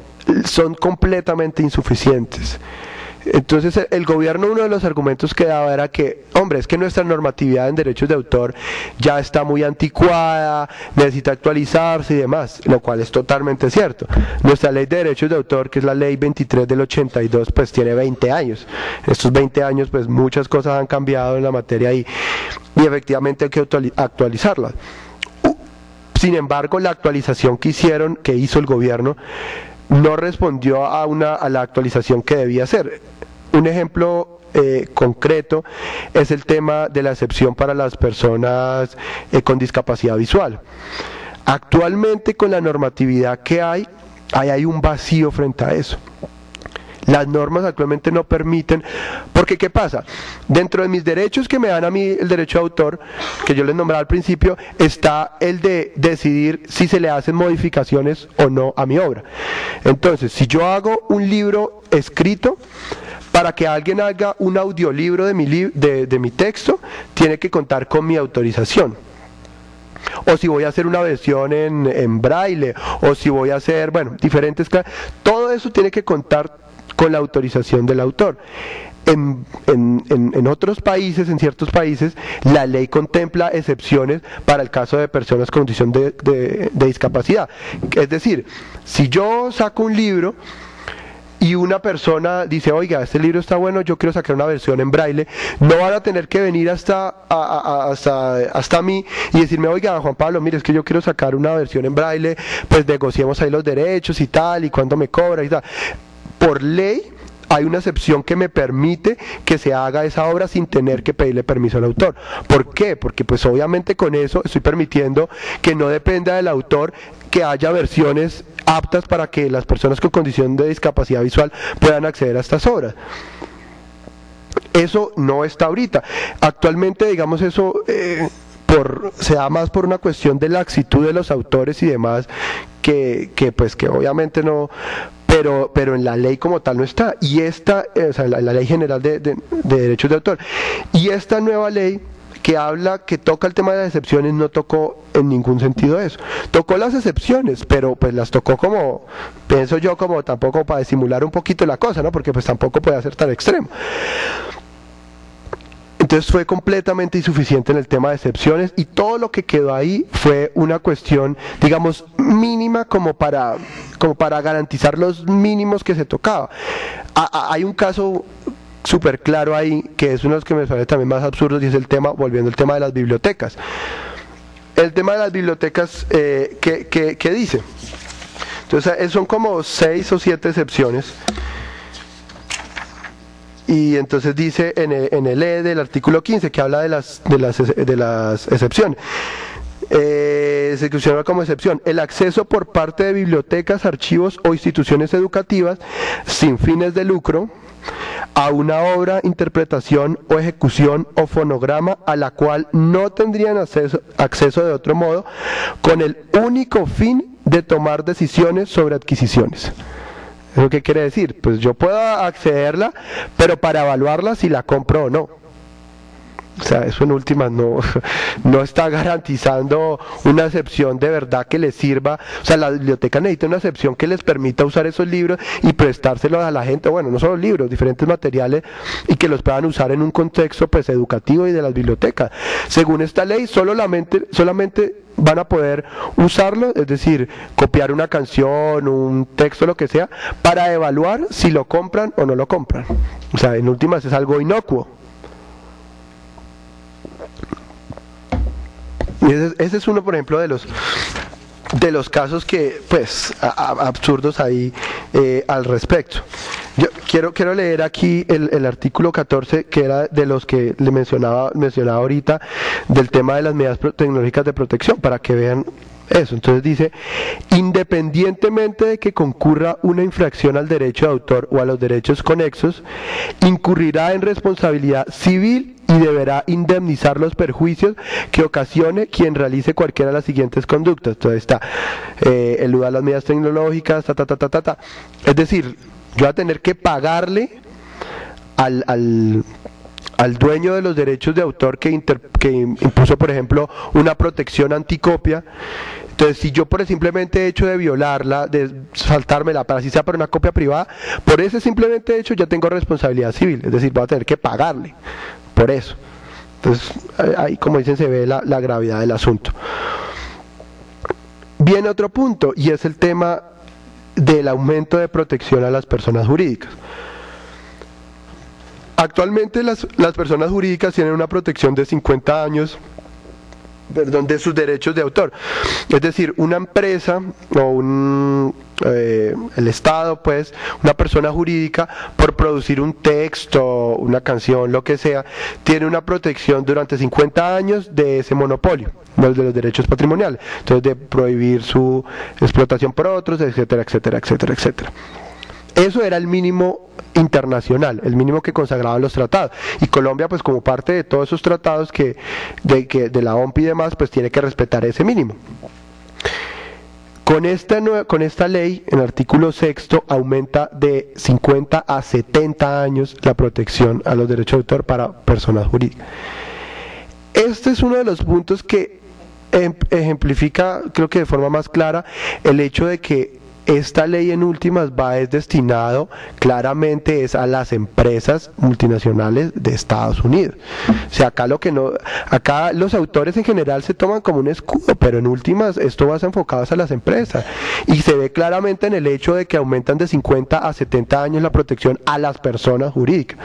son completamente insuficientes. Entonces el gobierno, uno de los argumentos que daba era que, hombre, es que nuestra normatividad en derechos de autor ya está muy anticuada, necesita actualizarse y demás, lo cual es totalmente cierto. Nuestra ley de derechos de autor, que es la ley 23 del 82, pues tiene 20 años. En estos 20 años, pues muchas cosas han cambiado en la materia y efectivamente hay que actualizarla. Sin embargo, la actualización que hizo el gobierno, no respondió a la actualización que debía hacer. Un ejemplo concreto es el tema de la excepción para las personas con discapacidad visual. Actualmente, con la normatividad que hay un vacío frente a eso. Las normas actualmente no permiten, porque ¿qué pasa? Dentro de mis derechos que me dan a mí el derecho de autor, que yo les nombraba al principio, está el de decidir si se le hacen modificaciones o no a mi obra. Entonces, si yo hago un libro escrito, para que alguien haga un audiolibro de mi texto, tiene que contar con mi autorización. O si voy a hacer una versión en braille, o si voy a hacer, bueno, diferentes, todo eso tiene que contar con la autorización del autor. En otros países, en ciertos países, la ley contempla excepciones para el caso de personas con condición de discapacidad. Es decir, si yo saco un libro y una persona dice, oiga, este libro está bueno, yo quiero sacar una versión en braille, no van a tener que venir hasta mí y decirme, oiga, Juan Pablo, mire, es que yo quiero sacar una versión en braille, pues negociemos ahí los derechos y tal, y cuánto me cobra y tal. Por ley hay una excepción que me permite que se haga esa obra sin tener que pedirle permiso al autor. ¿Por qué? Porque pues obviamente con eso estoy permitiendo que no dependa del autor que haya versiones aptas para que las personas con condición de discapacidad visual puedan acceder a estas obras. Eso no está ahorita. Actualmente, digamos, eso se da más por una cuestión de laxitud de los autores y demás, que obviamente no... Pero en la ley como tal no está, y esta, o sea, la ley general de derechos de autor, y esta nueva ley que toca el tema de las excepciones, no tocó en ningún sentido eso. Tocó las excepciones, pero pues las tocó como, pienso yo, como tampoco para disimular un poquito la cosa, ¿no? Porque pues tampoco puede ser tan extremo. Entonces fue completamente insuficiente en el tema de excepciones, y todo lo que quedó ahí fue una cuestión, digamos, mínima como para garantizar los mínimos que se tocaba. Hay un caso súper claro ahí, que es uno de los que me parece también más absurdos, y es el tema, volviendo al tema de las bibliotecas. El tema de las bibliotecas, ¿qué dice? Entonces son como 6 o 7 excepciones. Y entonces dice en el E del artículo 15, que habla de las excepciones. Se considera como excepción el acceso por parte de bibliotecas, archivos o instituciones educativas sin fines de lucro a una obra, interpretación o ejecución o fonograma a la cual no tendrían acceso de otro modo, con el único fin de tomar decisiones sobre adquisiciones. ¿Eso qué quiere decir? Pues yo puedo accederla, pero para evaluarla si la compro o no. O sea, eso en últimas no está garantizando una excepción de verdad que les sirva. O sea, la biblioteca necesita una excepción que les permita usar esos libros y prestárselos a la gente, bueno, no solo libros, diferentes materiales, y que los puedan usar en un contexto pues educativo y de las bibliotecas. Según esta ley, solamente van a poder usarlo, es decir, copiar una canción, un texto, lo que sea, para evaluar si lo compran o no lo compran. O sea, en últimas es algo inocuo. Y ese es uno, por ejemplo, de los casos que, pues, absurdos ahí al respecto. Yo quiero leer aquí el artículo 14, que era de los que le mencionaba ahorita, del tema de las medidas tecnológicas de protección, para que vean eso. Entonces dice, independientemente de que concurra una infracción al derecho de autor o a los derechos conexos, incurrirá en responsabilidad civil y deberá indemnizar los perjuicios que ocasione quien realice cualquiera de las siguientes conductas. Entonces está eludar las medidas tecnológicas, Es decir, yo voy a tener que pagarle al al dueño de los derechos de autor que impuso, por ejemplo, una protección anticopia. Entonces, si yo por el simplemente hecho de violarla, de saltármela, para así sea por una copia privada, por ese simplemente hecho ya tengo responsabilidad civil, es decir, voy a tener que pagarle por eso. Entonces, ahí, como dicen, se ve la gravedad del asunto. Viene otro punto, y es el tema del aumento de protección a las personas jurídicas. Actualmente las personas jurídicas tienen una protección de 50 años, de sus derechos de autor. Es decir, una empresa o el Estado, pues, una persona jurídica, por producir un texto, una canción, lo que sea, tiene una protección durante 50 años de ese monopolio, de los derechos patrimoniales. Entonces, de prohibir su explotación por otros, etcétera, etcétera, etcétera, etcétera. Eso era el mínimo internacional, el mínimo que consagraban los tratados. Y Colombia, pues como parte de todos esos tratados de la OMP y demás, pues tiene que respetar ese mínimo. Con esta ley, en el artículo 6, aumenta de 50 a 70 años la protección a los derechos de autor para personas jurídicas. Este es uno de los puntos que ejemplifica, creo que de forma más clara, el hecho de que esta ley en últimas es destinado claramente es a las empresas multinacionales de Estados Unidos. O sea, acá los autores en general se toman como un escudo, pero en últimas esto va enfocado a las empresas. Y se ve claramente en el hecho de que aumentan de 50 a 70 años la protección a las personas jurídicas.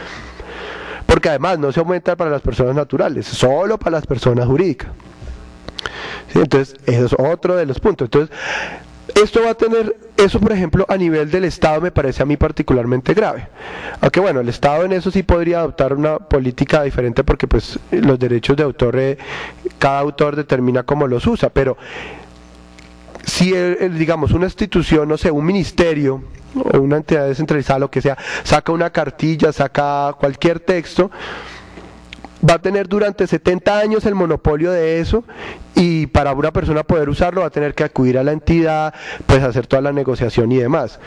Porque además no se aumenta para las personas naturales, solo para las personas jurídicas. ¿Sí? Entonces, eso es otro de los puntos. Entonces, esto va a tener, eso por ejemplo a nivel del Estado me parece a mí particularmente grave, aunque bueno, el Estado en eso sí podría adoptar una política diferente porque pues los derechos de autor, cada autor determina cómo los usa, pero si digamos una institución, no sé, un ministerio o una entidad descentralizada, lo que sea, saca una cartilla, saca cualquier texto, va a tener durante 70 años el monopolio de eso, y para una persona poder usarlo va a tener que acudir a la entidad, pues hacer toda la negociación y demás.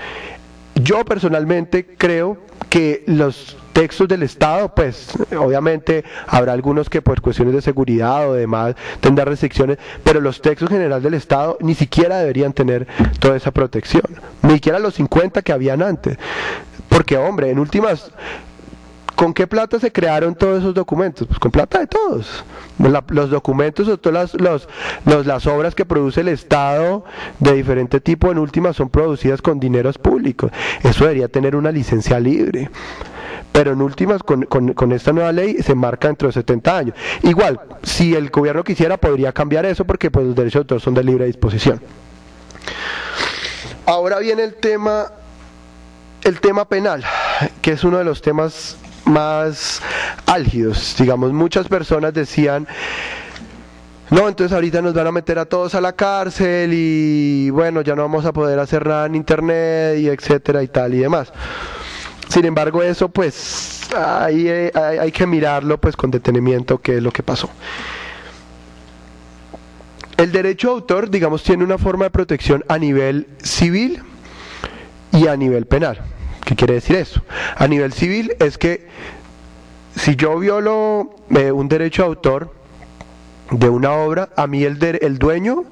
Yo personalmente creo que los textos del Estado, pues obviamente habrá algunos que por cuestiones de seguridad o demás tendrán restricciones, pero los textos generales del Estado ni siquiera deberían tener toda esa protección, ni siquiera los 50 que habían antes, porque hombre, en últimas, ¿con qué plata se crearon todos esos documentos? Pues con plata de todos. Los documentos o todas las obras que produce el Estado de diferente tipo, en últimas, son producidas con dineros públicos. Eso debería tener una licencia libre. Pero en últimas, con esta nueva ley se marca dentro de 70 años. Igual, si el gobierno quisiera, podría cambiar eso porque pues, los derechos de autor son de libre disposición. Ahora viene el tema penal, que es uno de los temas más álgidos. Digamos, muchas personas decían, no, entonces ahorita nos van a meter a todos a la cárcel y bueno, ya no vamos a poder hacer nada en internet y etcétera y tal y demás. Sin embargo, eso pues hay que mirarlo pues con detenimiento, qué es lo que pasó. El derecho de autor, digamos, tiene una forma de protección a nivel civil y a nivel penal. ¿Qué quiere decir eso? A nivel civil es que si yo violo un derecho de autor de una obra, a mí el dueño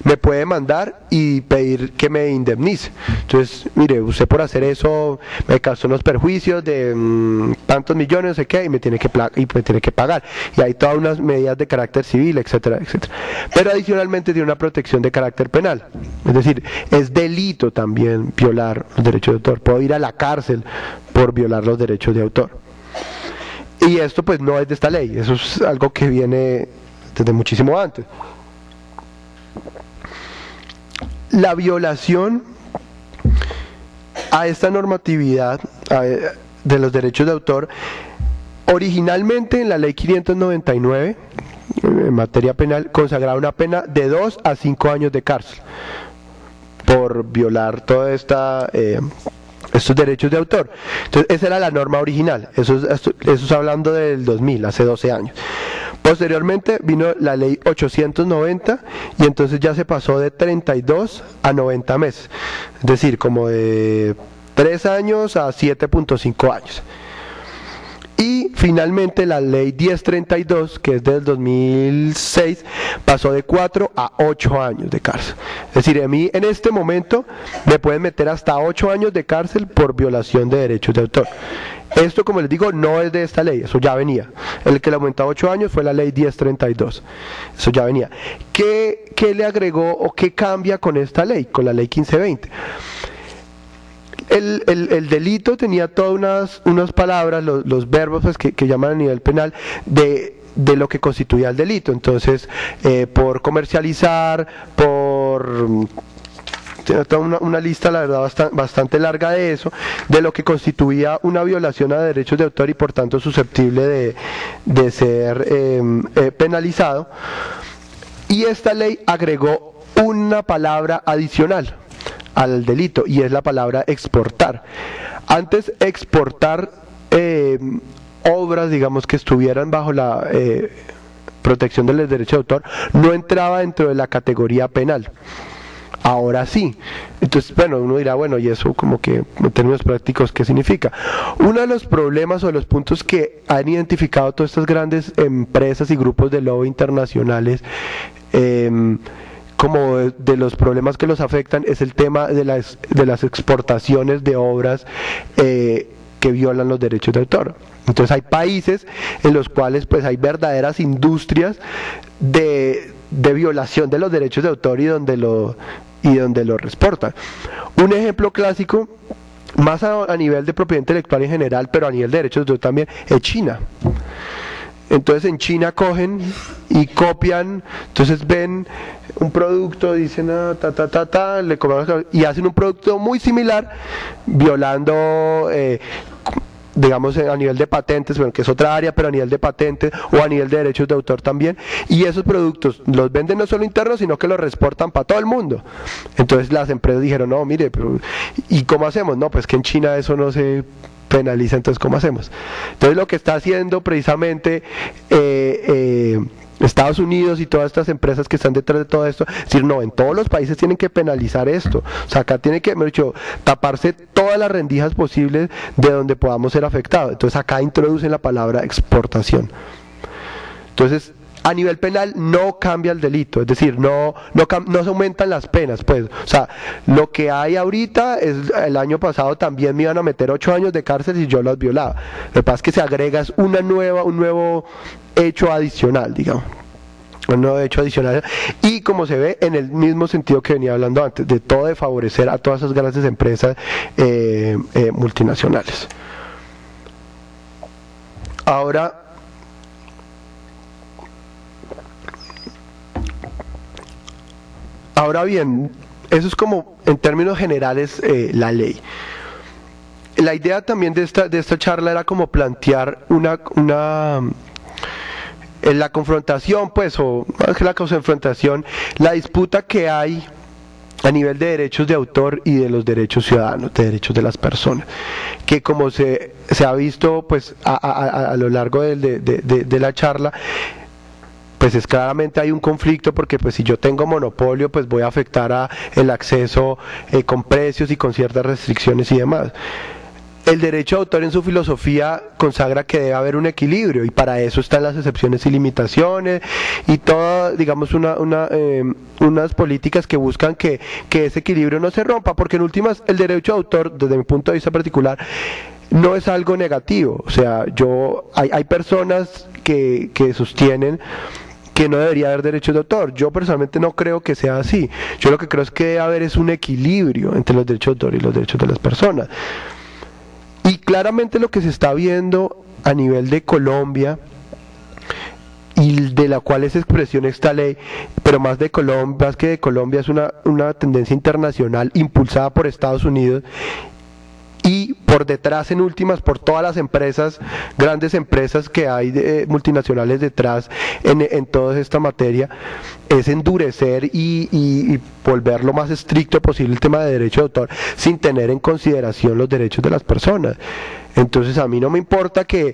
me puede mandar y pedir que me indemnice. Entonces, mire, usted por hacer eso me causó unos perjuicios de tantos millones, no sé qué, y me tiene que pagar. Y hay todas unas medidas de carácter civil, etcétera, etcétera. Pero adicionalmente tiene una protección de carácter penal. Es decir, es delito también violar los derechos de autor. Puedo ir a la cárcel por violar los derechos de autor. Y esto pues no es de esta ley, eso es algo que viene desde muchísimo antes. La violación a esta normatividad de los derechos de autor, originalmente en la ley 599, en materia penal, consagraba una pena de 2 a 5 años de cárcel por violar toda estos derechos de autor. Entonces esa era la norma original, eso es hablando del 2000, hace 12 años. Posteriormente vino la ley 890 y entonces ya se pasó de 32 a 90 meses, es decir, como de 3 años a 7.5 años. Y finalmente la ley 1032, que es del 2006, pasó de 4 a 8 años de cárcel. Es decir, a mí en este momento me pueden meter hasta 8 años de cárcel por violación de derechos de autor. Esto, como les digo, no es de esta ley, eso ya venía. El que le aumentó a 8 años fue la ley 1032, eso ya venía. ¿Qué le agregó o qué cambia con esta ley, con la ley 1520? El delito tenía todas unas palabras, los verbos pues, que llaman a nivel penal, de lo que constituía el delito. Entonces, por comercializar, por... Tiene toda una lista, la verdad, bastante larga de eso, de lo que constituía una violación a derechos de autor y por tanto susceptible de ser penalizado. Y esta ley agregó una palabra adicional al delito, y es la palabra exportar. Antes, exportar obras, digamos, que estuvieran bajo la protección del derecho de autor, no entraba dentro de la categoría penal. Ahora sí. Entonces, bueno, uno dirá, bueno, y eso como que en términos prácticos, ¿qué significa? Uno de los problemas o de los puntos que han identificado todas estas grandes empresas y grupos de lobby internacionales, como de los problemas que los afectan, es el tema de las exportaciones de obras que violan los derechos de autor. Entonces hay países en los cuales pues hay verdaderas industrias de violación de los derechos de autor y donde lo exportan. Un ejemplo clásico, más a nivel de propiedad intelectual en general, pero a nivel de derechos de autor también, es China. Entonces en China cogen y copian, entonces ven un producto, dicen le cobran, y hacen un producto muy similar, violando digamos a nivel de patentes, bueno, que es otra área, pero a nivel de patentes o a nivel de derechos de autor también, y esos productos los venden no solo internos, sino que los exportan para todo el mundo. Entonces las empresas dijeron, no, mire, pero ¿y cómo hacemos? No, pues que en China eso no se penaliza, entonces ¿cómo hacemos? Entonces lo que está haciendo precisamente Estados Unidos y todas estas empresas que están detrás de todo esto, es decir, no, en todos los países tienen que penalizar esto, o sea, acá tiene que, mejor dicho, taparse todas las rendijas posibles de donde podamos ser afectados. Entonces acá introducen la palabra exportación. Entonces, a nivel penal no cambia el delito, es decir, no se aumentan las penas, pues, o sea, lo que hay ahorita es, el año pasado también me iban a meter 8 años de cárcel si yo las violaba. Lo que pasa es que se agrega es un nuevo hecho adicional, digamos. Un nuevo hecho adicional, y como se ve en el mismo sentido que venía hablando antes, de todo de favorecer a todas esas grandes empresas multinacionales. Ahora bien, eso es como en términos generales la ley. La idea también de esta charla era como plantear la confrontación, pues, o más que la confrontación, la disputa que hay a nivel de derechos de autor y de los derechos ciudadanos, de derechos de las personas, que como se ha visto pues a lo largo de la charla, pues es claramente hay un conflicto, porque pues si yo tengo monopolio pues voy a afectar a el acceso con precios y con ciertas restricciones y demás. El derecho de autor en su filosofía consagra que debe haber un equilibrio, y para eso están las excepciones y limitaciones y todo, digamos, unas políticas que buscan que ese equilibrio no se rompa, porque en últimas el derecho de autor, desde mi punto de vista particular, no es algo negativo. O sea, hay personas que sostienen que no debería haber derechos de autor. Yo personalmente no creo que sea así. Yo lo que creo es que debe haber es un equilibrio entre los derechos de autor y los derechos de las personas. Y claramente lo que se está viendo a nivel de Colombia, y de la cual es expresión esta ley, pero más que de Colombia, es una tendencia internacional impulsada por Estados Unidos, y por detrás, en últimas, por todas las empresas, grandes empresas que hay multinacionales detrás en toda esta materia, es endurecer y volver lo más estricto posible el tema de derecho de autor, sin tener en consideración los derechos de las personas. Entonces a mí no me importa que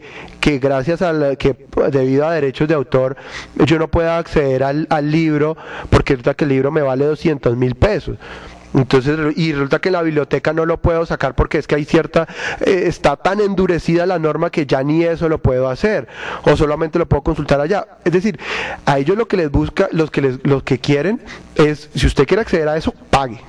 gracias que debido a derechos de autor yo no pueda acceder al libro, porque resulta que el libro me vale 200.000 pesos. Entonces, y resulta que en la biblioteca no lo puedo sacar porque es que hay cierta, está tan endurecida la norma que ya ni eso lo puedo hacer, o solamente lo puedo consultar allá. Es decir, a ellos lo que les busca, los que quieren es, si usted quiere acceder a eso, pague,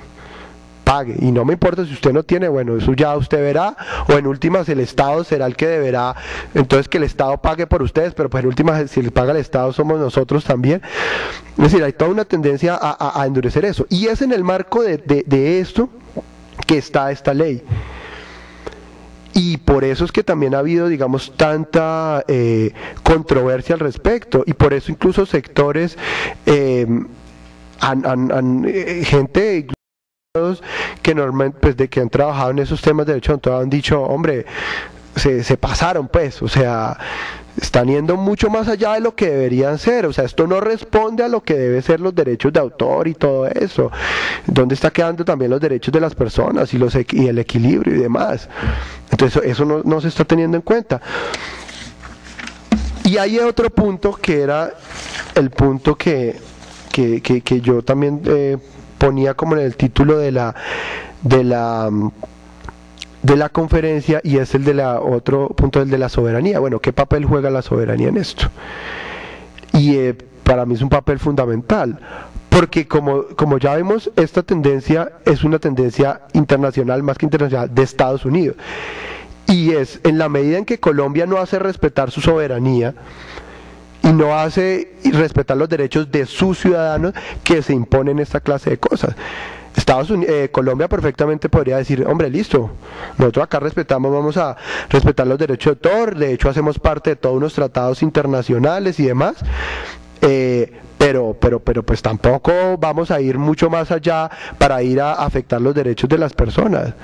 y no me importa si usted no tiene, bueno, eso ya usted verá, o en últimas el Estado será el que deberá, entonces que el Estado pague por ustedes, pero pues en últimas si le paga el Estado somos nosotros también. Es decir, hay toda una tendencia a endurecer eso, y es en el marco de esto que está esta ley. Y por eso es que también ha habido, digamos, tanta controversia al respecto, y por eso incluso sectores, gente que normalmente, pues, de que han trabajado en esos temas de derecho de autor han dicho, hombre, se pasaron, pues, o sea, están yendo mucho más allá de lo que deberían ser, o sea, esto no responde a lo que deben ser los derechos de autor y todo eso. ¿Dónde está quedando también los derechos de las personas y el equilibrio y demás? Entonces eso no se está teniendo en cuenta. Y hay otro punto que era el punto que yo también ponía como en el título de la conferencia, y es el de otro punto, el de la soberanía. Bueno, ¿qué papel juega la soberanía en esto? Y para mí es un papel fundamental, porque como ya vemos, esta tendencia es una tendencia internacional, más que internacional, de Estados Unidos, y es en la medida en que Colombia no hace respetar su soberanía y no hace respetar los derechos de sus ciudadanos, que se imponen esta clase de cosas. Colombia perfectamente podría decir, hombre, listo, nosotros acá respetamos, vamos a respetar los derechos de autor, de hecho hacemos parte de todos unos tratados internacionales y demás, pero pues tampoco vamos a ir mucho más allá para ir a afectar los derechos de las personas.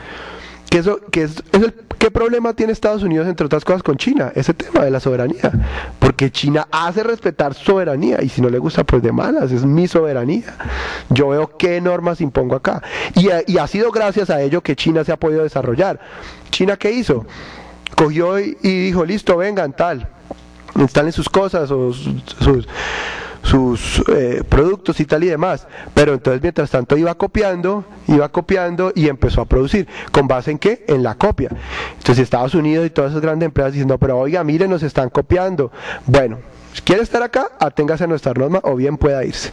¿Qué problema tiene Estados Unidos, entre otras cosas, con China? Ese tema de la soberanía, porque China hace respetar su soberanía, y si no le gusta, pues de malas, es mi soberanía, yo veo qué normas impongo acá, y ha sido gracias a ello que China se ha podido desarrollar. ¿China qué hizo? Cogió y dijo, listo, vengan, tal, instalen sus cosas o sus productos y tal y demás, pero entonces mientras tanto iba copiando y empezó a producir. ¿Con base en qué? En la copia. Entonces Estados Unidos y todas esas grandes empresas diciendo, pero oiga, miren, nos están copiando. Bueno, si quiere estar acá, aténgase a nuestra norma o bien pueda irse.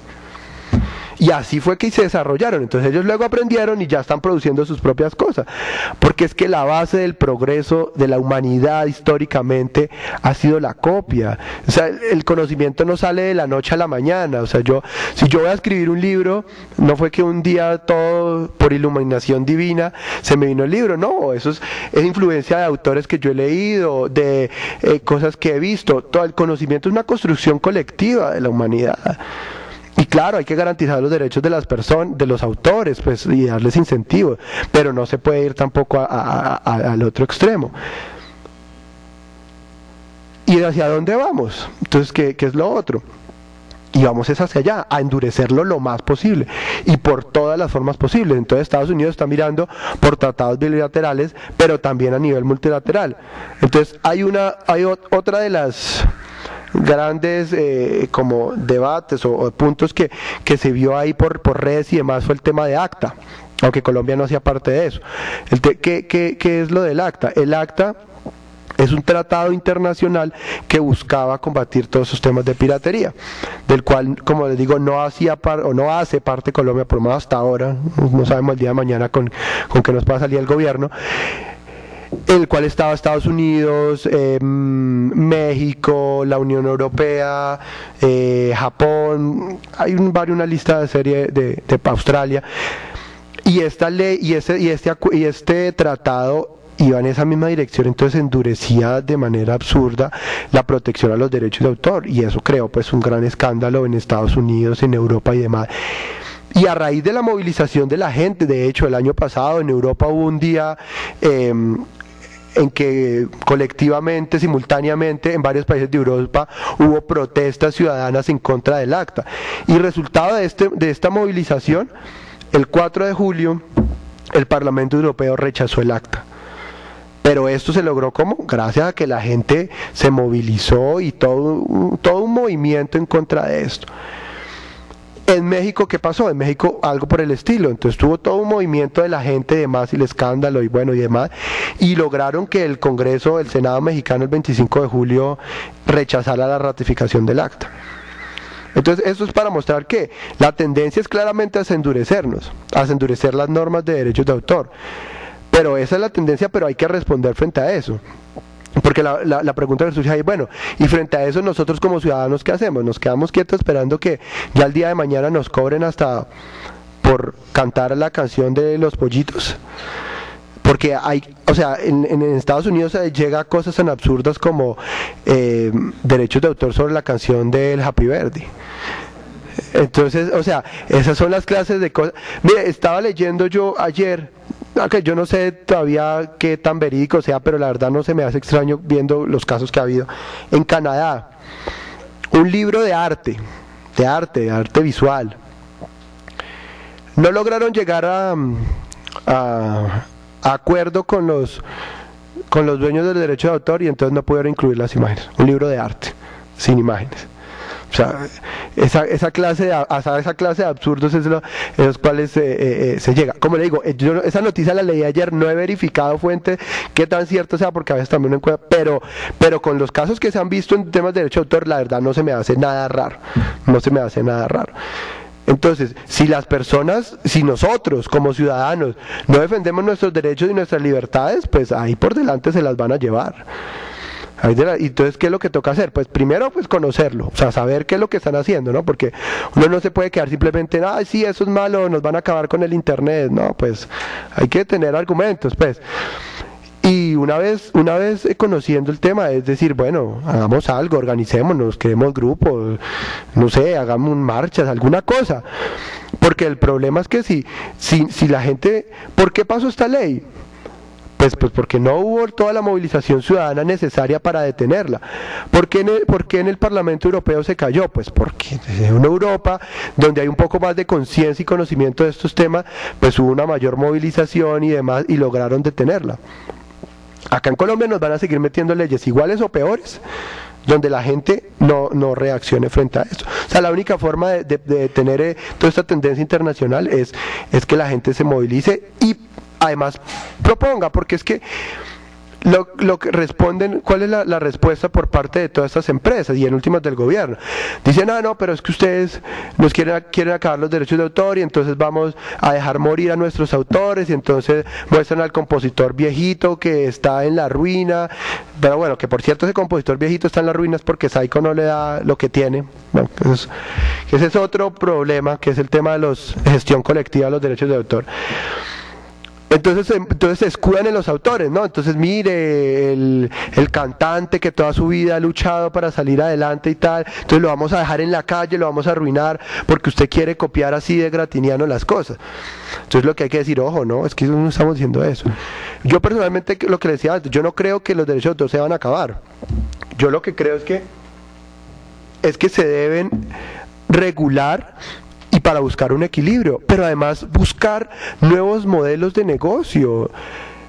Y así fue que se desarrollaron. Entonces ellos luego aprendieron y ya están produciendo sus propias cosas, porque es que la base del progreso de la humanidad históricamente ha sido la copia. O sea, el conocimiento no sale de la noche a la mañana. O sea, si yo voy a escribir un libro, no fue que un día todo por iluminación divina se me vino el libro, no, eso es influencia de autores que yo he leído, de cosas que he visto. Todo el conocimiento es una construcción colectiva de la humanidad. Y claro, hay que garantizar los derechos de las personas, de los autores, pues, y darles incentivos, pero no se puede ir tampoco al otro extremo. ¿Y hacia dónde vamos? Entonces, ¿qué es lo otro? Y vamos es hacia allá, a endurecerlo lo más posible, y por todas las formas posibles. Entonces Estados Unidos está mirando por tratados bilaterales, pero también a nivel multilateral. Entonces hay otra de las grandes como debates o puntos que se vio ahí por redes y demás, fue el tema de ACTA, aunque Colombia no hacía parte de eso. ¿Qué es lo del ACTA? El ACTA es un tratado internacional que buscaba combatir todos esos temas de piratería, del cual, como les digo, no hace parte Colombia, por lo menos hasta ahora, no sabemos el día de mañana con qué nos va a salir el gobierno, el cual estaba Estados Unidos, México, la Unión Europea, Japón, hay una lista de serie de Australia, y esta ley y este tratado iba en esa misma dirección. Entonces endurecía de manera absurda la protección a los derechos de autor, y eso creó pues un gran escándalo en Estados Unidos, en Europa y demás. Y a raíz de la movilización de la gente, de hecho el año pasado en Europa hubo un día en que colectivamente, simultáneamente, en varios países de Europa hubo protestas ciudadanas en contra del ACTA. Y resultado de esta movilización, el 4 de julio, el Parlamento Europeo rechazó el ACTA. Pero esto se logró ¿cómo? Gracias a que la gente se movilizó y todo un movimiento en contra de esto. En México, ¿qué pasó? En México algo por el estilo, entonces tuvo todo un movimiento de la gente y demás, y el escándalo y bueno y demás, y lograron que el Congreso, el Senado mexicano el 25 de julio rechazara la ratificación del acta. Entonces eso es para mostrar que la tendencia es claramente a endurecer las normas de derechos de autor, pero esa es la tendencia, pero hay que responder frente a eso. Porque la pregunta que surge ahí, bueno, y frente a eso nosotros como ciudadanos, ¿qué hacemos? ¿Nos quedamos quietos esperando que ya el día de mañana nos cobren hasta por cantar la canción de los pollitos? Porque hay, o sea, en Estados Unidos llega a cosas tan absurdas como derechos de autor sobre la canción del Happy Birthday. Entonces, o sea, esas son las clases de cosas. Mire, estaba leyendo yo ayer, aunque yo no sé todavía qué tan verídico sea, pero la verdad no se me hace extraño viendo los casos que ha habido. En Canadá, un libro de arte visual. No lograron llegar a acuerdo con los dueños del derecho de autor y entonces no pudieron incluir las imágenes. Un libro de arte, sin imágenes. O sea, esa clase de absurdos es en los cuales se llega. Como le digo, yo esa noticia la leí ayer, no he verificado fuente qué tan cierto sea, porque a veces también no encuentro, pero con los casos que se han visto en temas de derecho de autor, la verdad no se me hace nada raro. Entonces, si nosotros como ciudadanos no defendemos nuestros derechos y nuestras libertades, pues ahí por delante se las van a llevar. Y entonces, ¿qué es lo que toca hacer? Pues primero, pues conocerlo, o sea, saber qué es lo que están haciendo, ¿no? Porque uno no se puede quedar simplemente, ay, sí, eso es malo, nos van a acabar con el internet, no, pues hay que tener argumentos, pues. Y una vez conociendo el tema, es decir, bueno, hagamos algo, organicémonos, creemos grupos, no sé, hagamos marchas, alguna cosa. Porque el problema es que si la gente, ¿por qué pasó esta ley? Pues porque no hubo toda la movilización ciudadana necesaria para detenerla. ¿Por qué en el Parlamento Europeo se cayó? Pues porque en una Europa donde hay un poco más de conciencia y conocimiento de estos temas, pues hubo una mayor movilización y demás y lograron detenerla. Acá en Colombia nos van a seguir metiendo leyes iguales o peores, donde la gente no reaccione frente a eso. O sea, la única forma de detener toda esta tendencia internacional es que la gente se movilice y además proponga, porque es que lo que responden, ¿cuál es la respuesta por parte de todas estas empresas y en últimas del gobierno? Dicen, no, pero es que ustedes nos quieren acabar los derechos de autor y entonces vamos a dejar morir a nuestros autores y entonces muestran al compositor viejito que está en la ruina, pero bueno, que por cierto ese compositor viejito está en las ruinas porque Saico no le da lo que tiene. Bueno, ese es otro problema, que es el tema de la gestión colectiva de los derechos de autor. Entonces se escudan en los autores, ¿no? Entonces mire, el cantante que toda su vida ha luchado para salir adelante y tal, entonces lo vamos a dejar en la calle, lo vamos a arruinar porque usted quiere copiar así de gratiniano las cosas. Entonces lo que hay que decir, ojo, no, es que no estamos diciendo eso. Yo personalmente, lo que le decía antes, yo no creo que los derechos de autor se van a acabar. Yo lo que creo es que se deben regular y para buscar un equilibrio, pero además buscar nuevos modelos de negocio.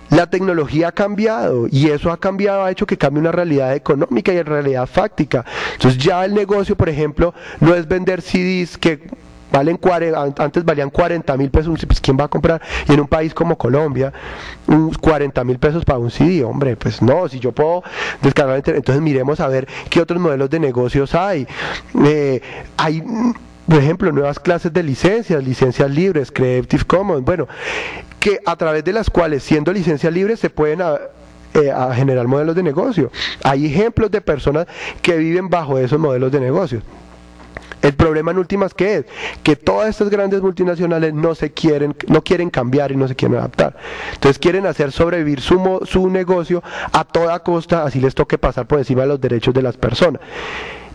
La tecnología ha cambiado y eso ha hecho que cambie una realidad económica y una realidad fáctica. Entonces ya el negocio, por ejemplo, no es vender CDs que antes valían 40.000 pesos, pues ¿quién va a comprar? Y en un país como Colombia, 40.000 pesos para un CD, hombre, pues no, si yo puedo descargar, entonces miremos a ver qué otros modelos de negocios hay. Por ejemplo, nuevas clases de licencias libres, Creative Commons, bueno, que a través de las cuales, siendo licencias libres, se pueden a generar modelos de negocio. Hay ejemplos de personas que viven bajo esos modelos de negocio. El problema en últimas, ¿qué es? Que todas estas grandes multinacionales no quieren cambiar y no se quieren adaptar. Entonces quieren hacer sobrevivir su negocio a toda costa, así les toque pasar por encima de los derechos de las personas.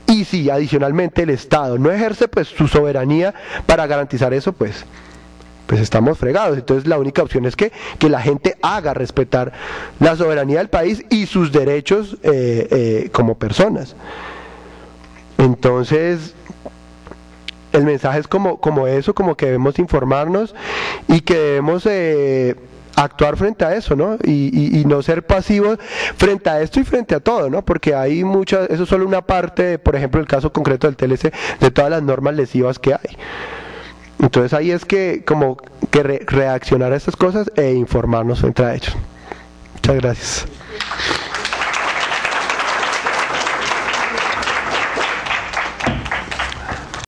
Y si adicionalmente el Estado no ejerce pues su soberanía para garantizar eso, pues estamos fregados. Entonces la única opción es que la gente haga respetar la soberanía del país y sus derechos como personas. Entonces el mensaje es como eso, como que debemos informarnos y que debemos actuar frente a eso, ¿no? Y no ser pasivos frente a esto y frente a todo, ¿no? Porque hay muchas, eso es solo una parte, por ejemplo, el caso concreto del TLC, de todas las normas lesivas que hay. Entonces ahí es que como que reaccionar a estas cosas e informarnos frente a ellos. Muchas gracias.